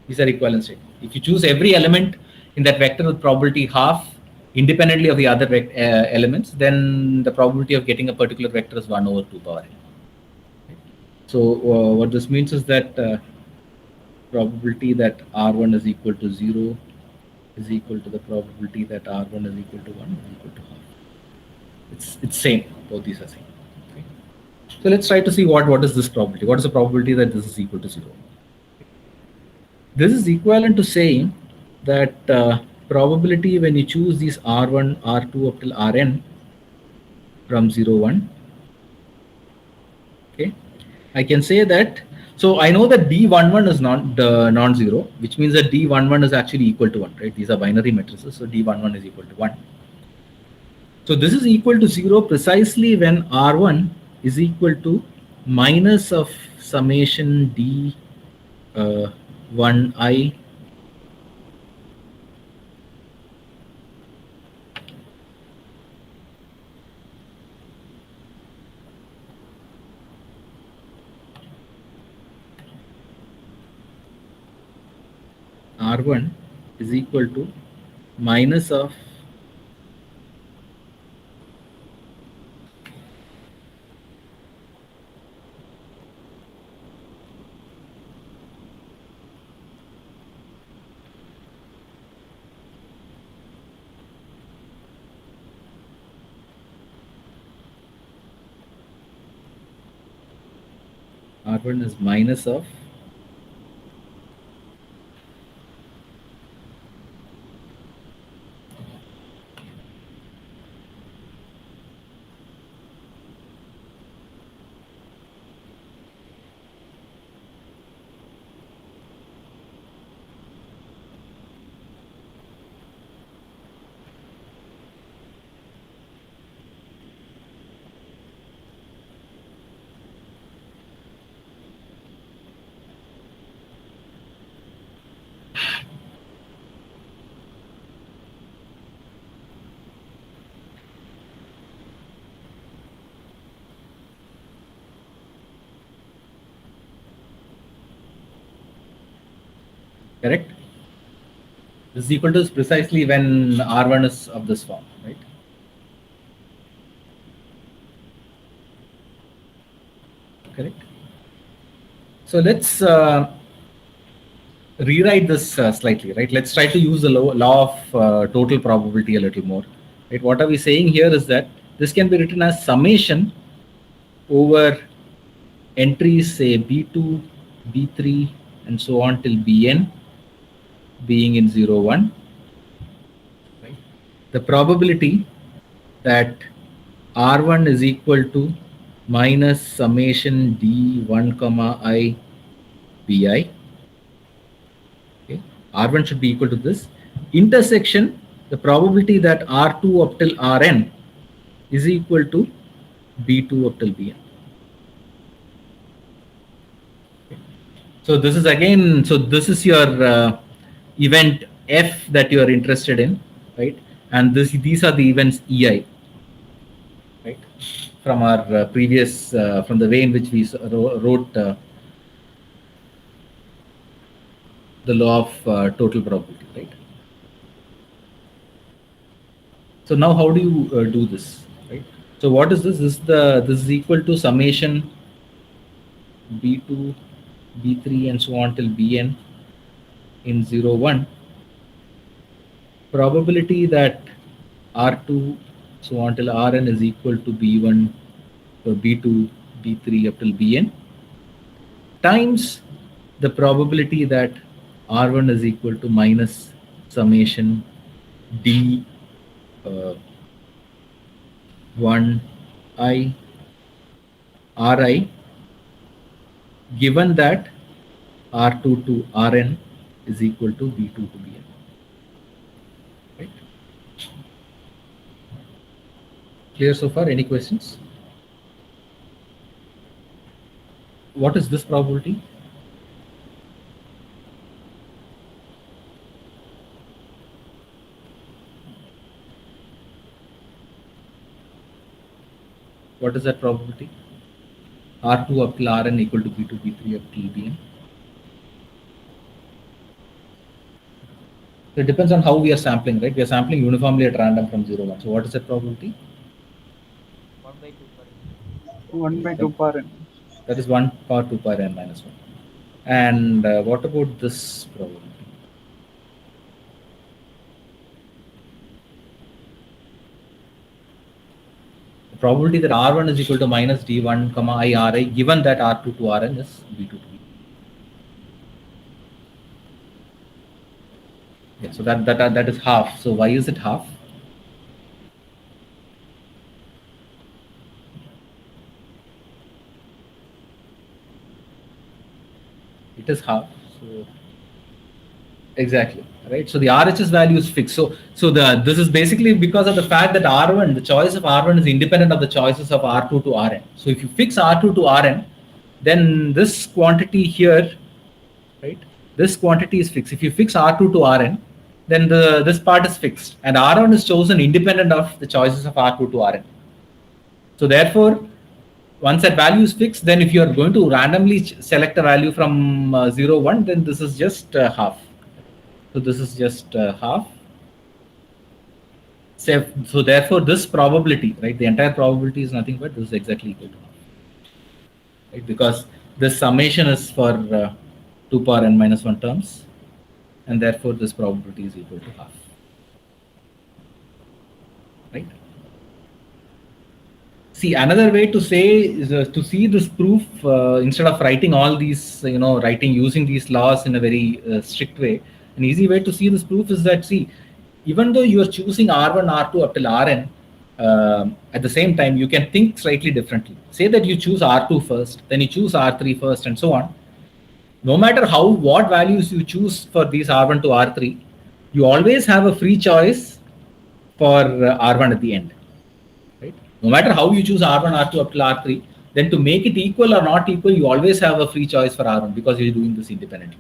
These are equivalent statements. If you choose every element in that vector with probability half independently of the other elements, then the probability of getting a particular vector is 1 over 2 power n. So what this means is that probability that R1 is equal to 0 is equal to the probability that R1 is equal to 1 is equal to half. It's same, both these are same. Okay. So let's try to see what is this probability. What is the probability that this is equal to 0? This is equivalent to saying that probability when you choose these R1, R2 up till Rn from 0, 1. Okay. I can say that, so I know that D11 is not non-zero, which means that D11 is actually equal to 1, right? These are binary matrices, so D11 is equal to 1. So this is equal to 0 precisely when R1 is equal to minus of summation D1i R1 is equal to minus of R1 is minus of correct. This is equal to is precisely when R1 is of this form, right? Correct. So let's rewrite this slightly, right? Let's try to use the law of total probability a little more, right? What are we saying here is that this can be written as summation over entries, say B2, B3, and so on till Bn being in 0, 1. Right? The probability that R1 is equal to minus summation D1 comma I Bi. Okay. R1 should be equal to this. Intersection, the probability that R2 up till Rn is equal to B2 up till Bn. Okay. So this is again, so this is your event F that you are interested in, right? And these are the events Ei, right? From our previous, from the way in which we wrote the law of total probability, right? So now how do you do this, right? So what is this? This is equal to summation B2, B3 and so on till Bn in 0, 1. Probability that R2 so on till Rn is equal to B1 or B2, B3 up till Bn times the probability that R1 is equal to minus summation D 1 I Ri, given that R2 to Rn is equal to B2 to Bn. Right? Clear so far? Any questions? What is this probability? What is that probability? R2 up till Rn equal to B2, B3 up till Bn. So it depends on how we are sampling, right? We are sampling uniformly at random from 0, 1. So what is that probability? 1 by 2 per n. 1 by 2 per n. That is 1 power 2 power n minus 1. And what about this probability? The probability that R1 is equal to minus D1 comma I Ri, given that R2 to Rn is B2 to B. Yeah, so that is half. So why is it half? It is half. So exactly, right? So the RHS value is fixed. So this is basically because of the fact that R1, the choice of R1 is independent of the choices of R2 to Rn. So if you fix R2 to Rn, then this quantity here, right? This quantity is fixed. If you fix R2 to Rn, then this part is fixed, and R1 is chosen independent of the choices of R2 to Rn. So therefore, once that value is fixed, then if you are going to randomly select a value from 0, 1, then this is just half. So this is just half. So therefore, this probability, right, the entire probability is nothing but this is exactly equal to half, right? Because this summation is for 2 power n minus 1 terms, and therefore this probability is equal to half, right? See, another way to say is to see this proof instead of writing all these, writing using these laws in a very strict way. An easy way to see this proof is that, see, even though you are choosing R1, R2 up till Rn, at the same time, you can think slightly differently. Say that you choose R2 first, then you choose R3 first, and so on. No matter what values you choose for these R1 to R3, you always have a free choice for R1 at the end. No matter how you choose R1, R2 up to R3, then to make it equal or not equal, you always have a free choice for R1 because you're doing this independently.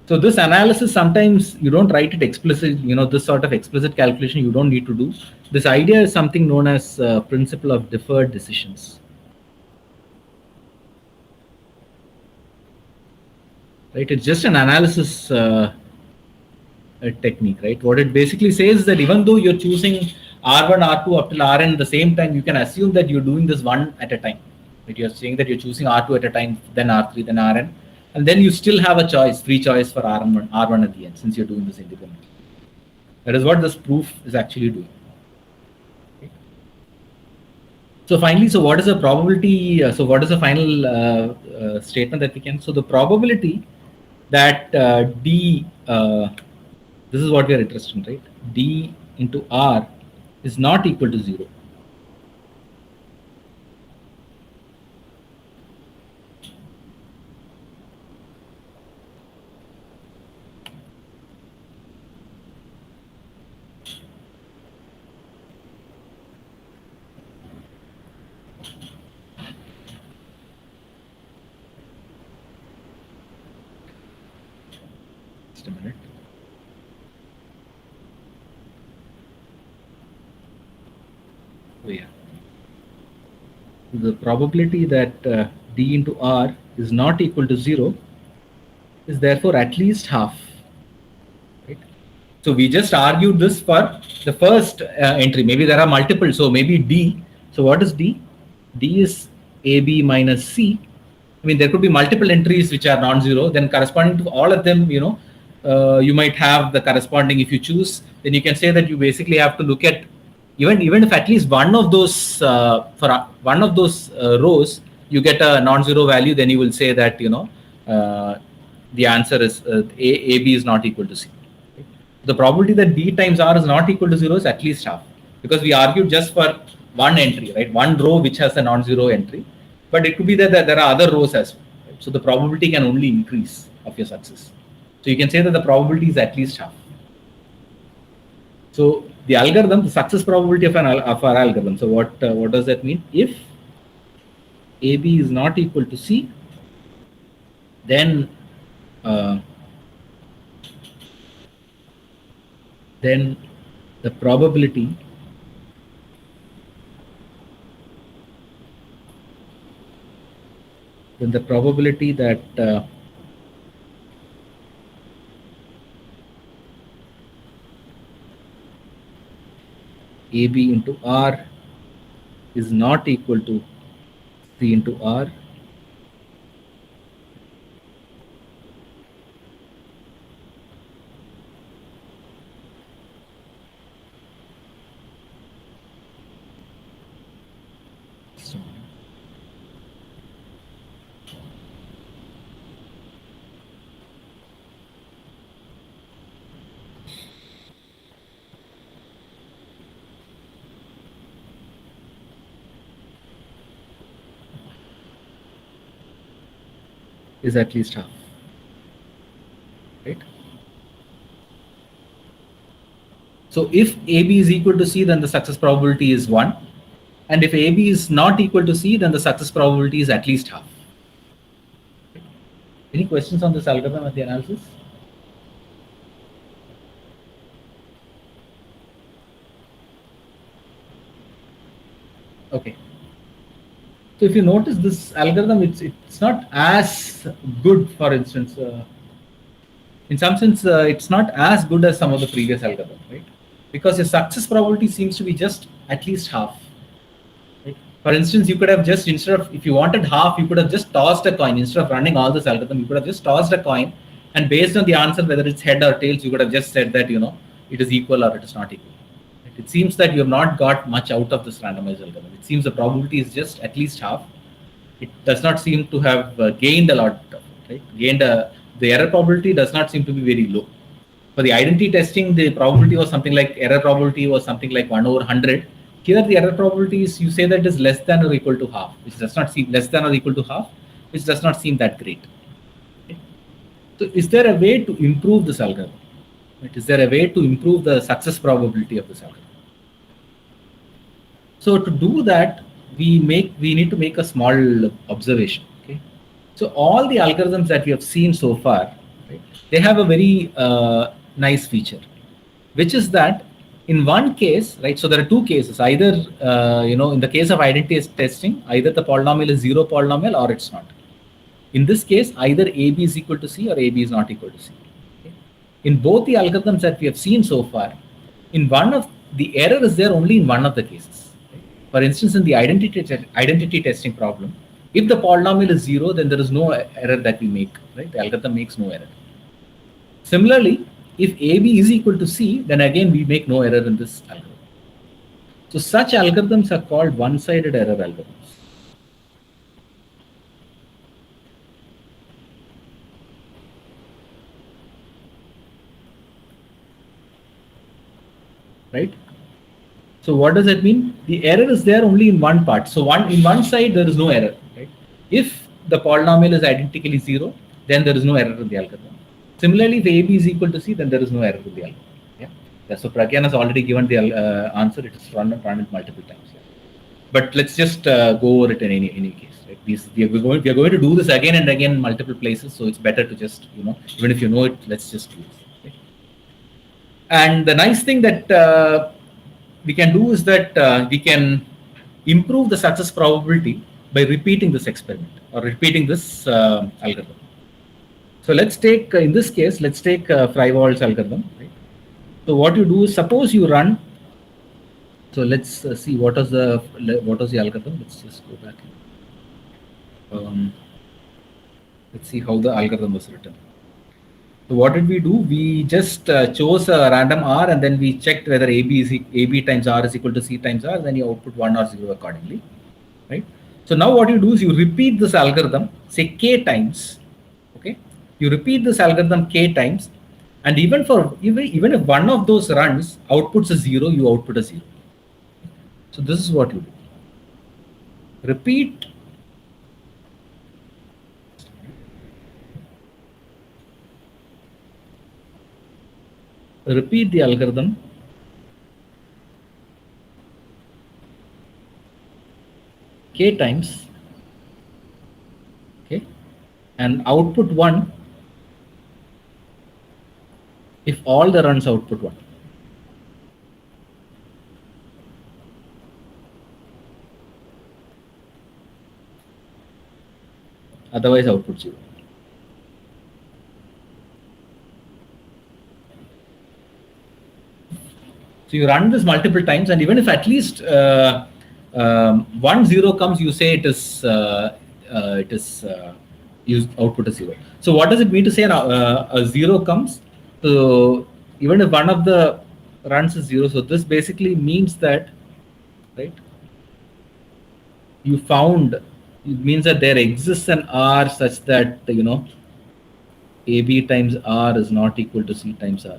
So this analysis, sometimes you don't write it explicit, this sort of explicit calculation you don't need to do. This idea is something known as principle of deferred decisions. Right? It's just an analysis technique, right? What it basically says is that even though you're choosing R1, R2 up till Rn at the same time, you can assume that you're doing this one at a time. Right? You're saying that you're choosing R2 at a time, then R3, then Rn, and then you still have a choice, free choice for R1 at the end, since you're doing this independently. That is what this proof is actually doing. Okay. So finally, so what is the probability? So what is the final statement that we can? So the probability that D, this is what we are interested in, right? D into R is not equal to 0. Just a minute. Oh yeah. The probability that D into R is not equal to 0 is therefore at least half. Right? So we just argued this for the first entry. Maybe there are multiple. So maybe D. So what is D? D is AB minus C. I mean, there could be multiple entries which are non-zero. Then corresponding to all of them, you might have the corresponding. If you choose, then you can say that you basically have to look at even if at least one of those for one of those rows you get a non-zero value, then you will say that the answer is AB is not equal to C. Okay? The probability that D times R is not equal to 0 is at least half, because we argued just for one entry, right? One row which has a non-zero entry, but it could be that there are other rows as well. Right? So the probability can only increase of your success. So you can say that the probability is at least half. So the algorithm, the success probability of our algorithm. So what does that mean? If AB is not equal to C, then the probability that AB into R is not equal to C into R is at least half, right? So if AB is equal to C, then the success probability is 1. And if AB is not equal to C, then the success probability is at least half. Any questions on this algorithm at the analysis? Okay. So if you notice this algorithm, it's not as good, for instance, in some sense, it's not as good as some of the previous algorithms, right? Because your success probability seems to be just at least half. Right? For instance, you could have just, instead of, if you wanted half, you could have just tossed a coin. Instead of running all this algorithm, you could have just tossed a coin, and based on the answer, whether it's head or tails, you could have just said that, it is equal or it is not equal. Right? It seems that you have not got much out of this randomized algorithm. It seems the probability is just at least half. It does not seem to have gained a lot, right? The error probability does not seem to be very low. For the identity testing, the probability was something like error probability was something like 1/100. Here, the error probability is you say that it is less than or equal to half, which does not seem less than or equal to half, which does not seem that great. Okay. So, is there a way to improve this algorithm? Right? Is there a way to improve the success probability of this algorithm? So, to do that, we need to make a small observation. Okay. So, all the algorithms that we have seen so far, right, they have a very nice feature, which is that in one case, right, so there are two cases, either in the case of identity testing, either the polynomial is zero polynomial or it's not. In this case, either AB is equal to C or AB is not equal to C. Okay. In both the algorithms that we have seen so far, in one of the error is there only in one of the cases. Okay. For instance, in the identity testing problem, if the polynomial is zero, then there is no error that we make, right? The algorithm makes no error. Similarly, if AB is equal to C, then again we make no error in this algorithm. So such algorithms are called one-sided error algorithms. Right? So what does that mean? The error is there only in one part. So in one side there is no error. Right? If the polynomial is identically zero, then there is no error in the algorithm. Similarly, if AB is equal to C, then there is no error in the algorithm. Yeah. So Pragyan has already given the answer. It is run it multiple times. Yeah. But let's just go over it in any case. Right? We are going to do this again and again in multiple places. So it's better to just even if you know it, let's just do this. Okay? And the nice thing that we can do is that we can improve the success probability by repeating this experiment or repeating this algorithm. So let's take, in this case, let's take Freiwald's algorithm. Right? So what you do is, suppose you run. So let's see what was the algorithm. Let's just go back. Let's see how the algorithm was written. So what did we do? We just chose a random R and then we checked whether AB times R is equal to C times R. Then you output 1 or 0 accordingly, right? So now what you do is you repeat this algorithm, say K times. Okay, you repeat this algorithm K times, and even if one of those runs outputs a 0, you output a 0. So this is what you do. Repeat the algorithm K times, okay, and output 1 if all the runs output 1. Otherwise output 0. So you run this multiple times, and even if at least 1 0 comes, you say you output a 0. So what does it mean to say a 0 comes? So even if one of the runs is 0, so this basically means that, right? You found, it means that there exists an R such that AB times R is not equal to C times R.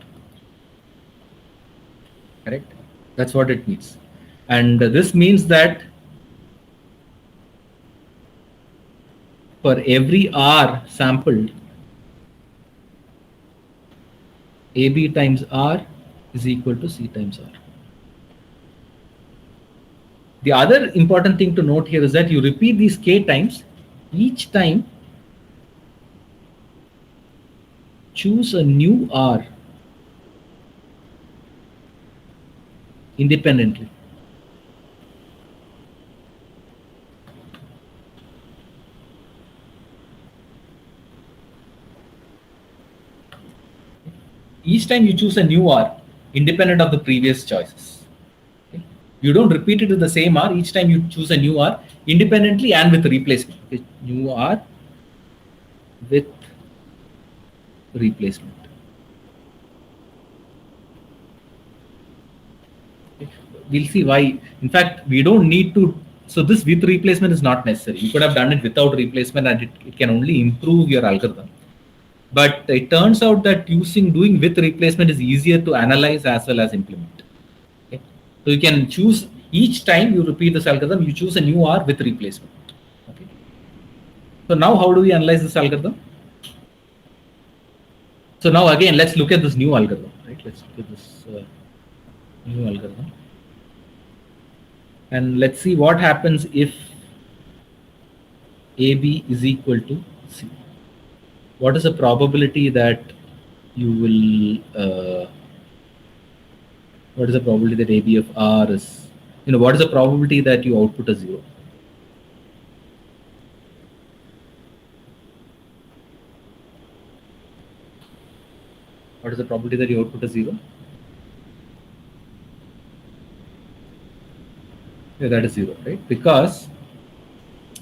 Correct? That's what it means. And this means that for every R sampled, AB times R is equal to C times R. The other important thing to note here is that you repeat these K times. Each time, choose a new R independently. Each time you choose a new R independent of the previous choices. Okay? You don't repeat it with the same R. Each time you choose a new R independently and with replacement. Okay? New R with replacement. Okay? we'll see why. In fact, we don't need to. So this with replacement is not necessary. You could have done it without replacement, and it can only improve your algorithm. But it turns out that doing with replacement is easier to analyze as well as implement. Okay? So you can choose each time you repeat this algorithm, you choose a new R with replacement. Okay. So now how do we analyze this algorithm? So now again, let's look at this new algorithm. Right? Let's look at this new algorithm, and let's see what happens if AB is equal to C. What is the probability that you will? What is the probability that AB of R is? What is the probability that you output a 0? What is the probability that you output a 0? Yeah, that is 0, right? Because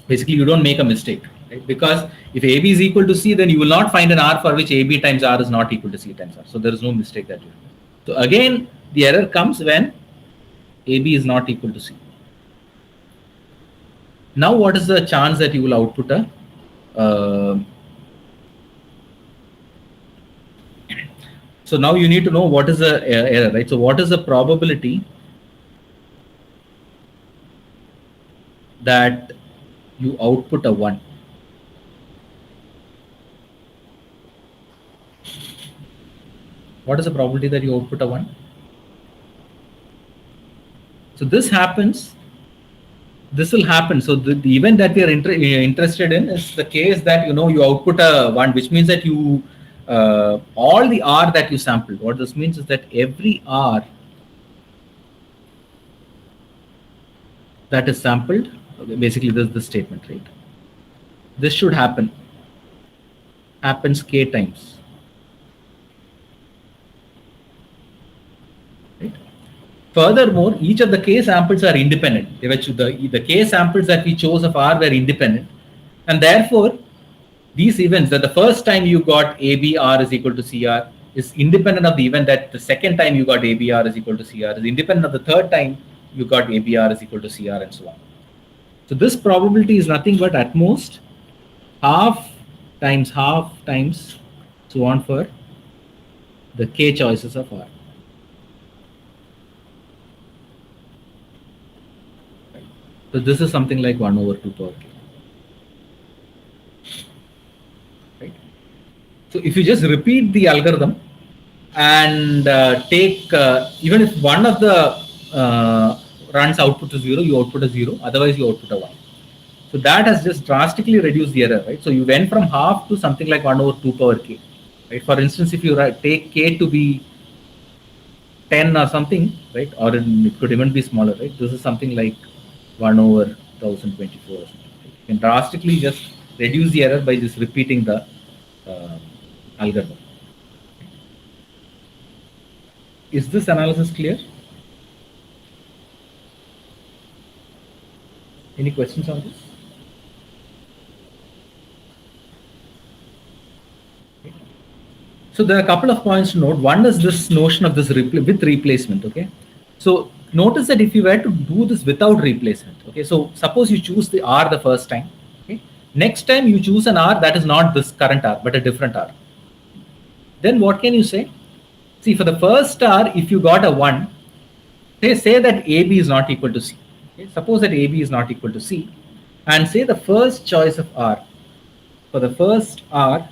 basically you don't make a mistake, right? Because if AB is equal to C, then you will not find an R for which AB times R is not equal to C times R. So there is no mistake that you have. So again, the error comes when AB is not equal to C. Now what is the chance that you will output a so now you need to know what is the error, right? So what is the probability that you output a 1? What is the probability that you output a 1? So this happens. This will happen. So the event that we are interested in is the case that you output a 1, which means that you all the R that you sampled. What this means is that every R that is sampled, basically this is the statement, right? This should happens k times. Right? Furthermore, each of the k samples are independent. The k samples that we chose of R were independent, and therefore these events that the first time you got ABR is equal to CR is independent of the event that the second time you got ABR is equal to CR is independent of the third time you got ABR is equal to CR, and so on. So this probability is nothing but at most half times so on for the k choices of R. So this is something like 1 over 2 power k. Right? So if you just repeat the algorithm and take even if one of the runs output to 0, you output a 0, otherwise you output a 1. So that has just drastically reduced the error, right? So you went from half to something like 1 over 2 power k. Right? For instance, if you take k to be 10 or something, right? Or it could even be smaller, right? This is something like 1 over 1024 or something. Right? You can drastically just reduce the error by just repeating the algorithm. Is this analysis clear? Any questions on this? So there are a couple of points to note. One is this notion of this with replacement. Okay, so notice that if you were to do this without replacement, okay, so suppose you choose the R the first time. Okay, next time you choose an R that is not this current R but a different R. Then what can you say? See, for the first R, if you got a 1, say that AB is not equal to C. Okay, suppose that AB is not equal to C, and say the first choice of R for the first R,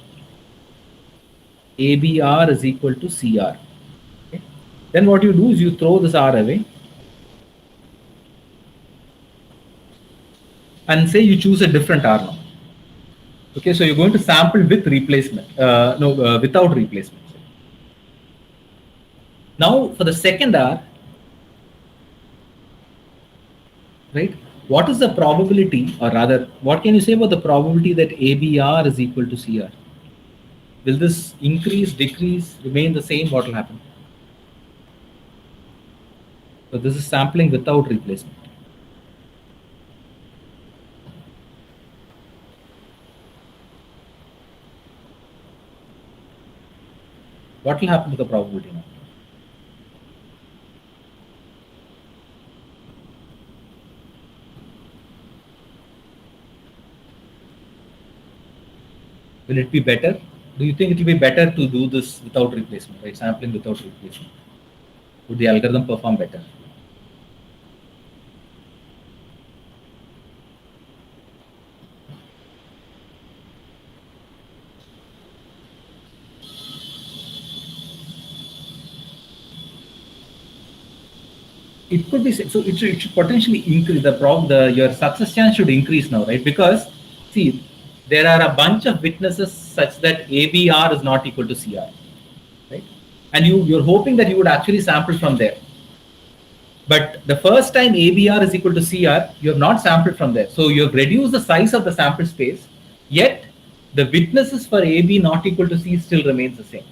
ABR is equal to CR. Okay. Then what you do is you throw this R away and say you choose a different R now. Okay, so you're going to sample with replacement, without replacement. Now for the second R, right? What is the probability, or rather, what can you say about the probability that ABR is equal to CR? Will this increase, decrease, remain the same? What will happen? So this is sampling without replacement. What will happen to the probability now? Will it be better? Do you think it will be better to do this without replacement, right? Sampling without replacement. Would the algorithm perform better? It could be so. It should potentially increase the problem. Your success chance should increase now, right? Because see, there are a bunch of witnesses such that ABR is not equal to CR, right? And you're hoping that you would actually sample from there. But the first time ABR is equal to CR, you have not sampled from there. So you have reduced the size of the sample space, yet the witnesses for AB not equal to C still remains the same.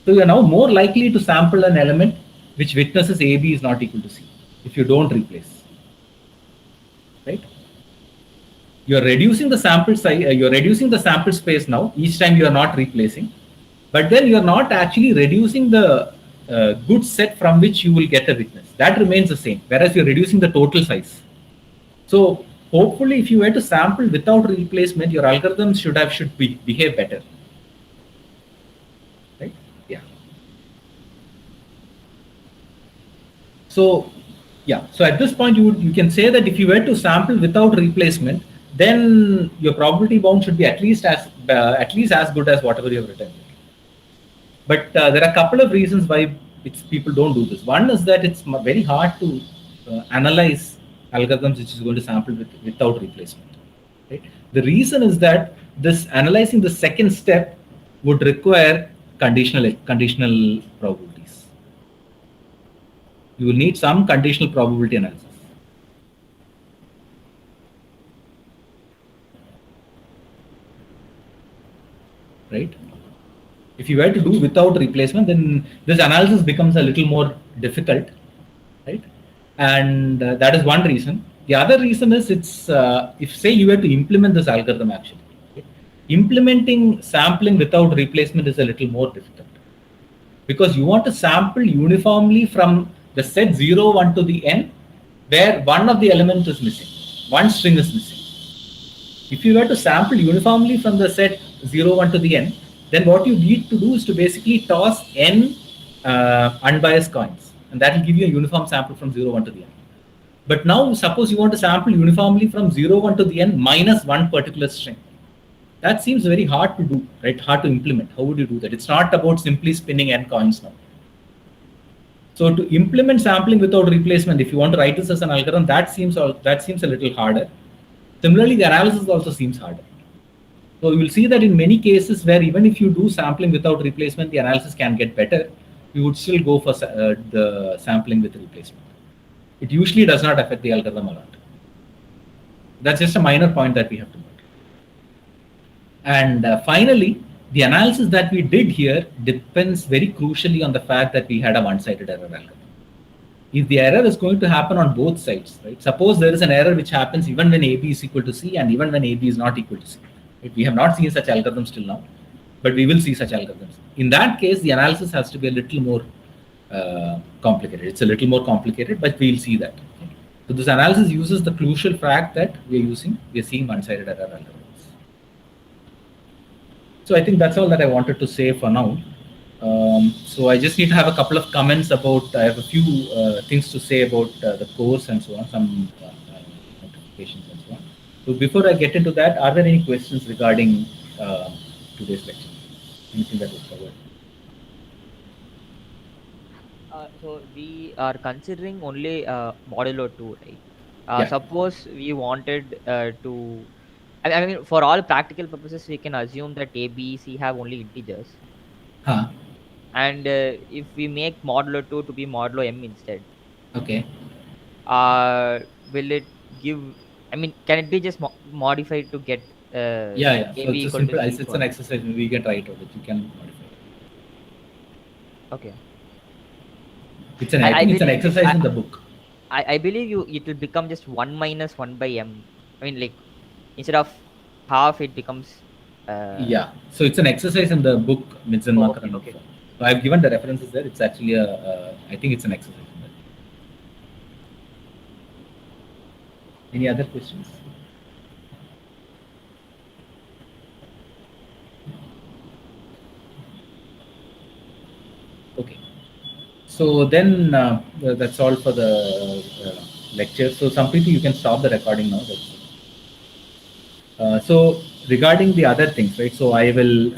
So you are now more likely to sample an element which witnesses AB is not equal to C if you don't replace. Right? You are reducing the sample size, you're reducing the sample space now each time you are not replacing, but then you are not actually reducing the good set from which you will get a witness. That remains the same, whereas you're reducing the total size. So hopefully, if you were to sample without replacement, your algorithms should behave better. Right? Yeah. So yeah. So at this point, you can say that if you were to sample without replacement, then your probability bound should be at least as good as whatever you have written. But there are a couple of reasons why people don't do this. One is that it's very hard to analyze algorithms which is going to sample without replacement. Right? The reason is that this analyzing the second step would require conditional probabilities. You will need some conditional probability analysis. Right? If you were to do without replacement, then this analysis becomes a little more difficult, right? And that is one reason. The other reason is if say you were to implement this algorithm actually, okay? Implementing sampling without replacement is a little more difficult because you want to sample uniformly from the set 0, 1 to the n, where one of the elements is missing, one string is missing. If you were to sample uniformly from the set 0, 1 to the n, then what you need to do is to basically toss n unbiased coins, and that will give you a uniform sample from 0, 1 to the n. But now suppose you want to sample uniformly from 0, 1 to the n minus one particular string. That seems very hard to do, right? Hard to implement. How would you do that? It's not about simply spinning n coins now. So to implement sampling without replacement, if you want to write this as an algorithm, that seems a little harder. Similarly, the analysis also seems harder. So you will see that in many cases where even if you do sampling without replacement, the analysis can get better, you would still go for the sampling with replacement. It usually does not affect the algorithm a lot. That's just a minor point that we have to note. And finally, the analysis that we did here depends very crucially on the fact that we had a one-sided error algorithm. If the error is going to happen on both sides, right? Suppose there is an error which happens even when AB is equal to C and even when AB is not equal to C. Right? We have not seen such algorithms till now, but we will see such algorithms. In that case, the analysis has to be a little more complicated. It's a little more complicated, but we'll see that. Okay? So this analysis uses the crucial fact that we are seeing one-sided error algorithms. So I think that's all that I wanted to say for now. So I just need to have a couple of comments about, I have a few things to say about the course and so on, some notifications and so on. So before I get into that, are there any questions regarding today's lecture? Anything that was covered? So we are considering only modulo 2, right? Yeah. Suppose we wanted to, I mean, for all practical purposes, we can assume that A, B, C have only integers. Huh. And if we make modulo 2 to be modulo M instead, Okay. will it give, I mean, can it be just modified to get Yeah. So AB it's a equal simple, to C it's for an exercise. We can try it out. You can modify it. Okay. It's an, I think it's an exercise in the book. I believe it will become just 1 minus 1 by M. I mean, like, instead of half, it becomes. Yeah. So it's an exercise in the book, Midzenmacher. Okay. So I've given the references there. It's actually I think it's an exercise in that. Any other questions? Okay. So then that's all for the lecture. So some people, you can stop the recording now. So regarding the other things, right? So I will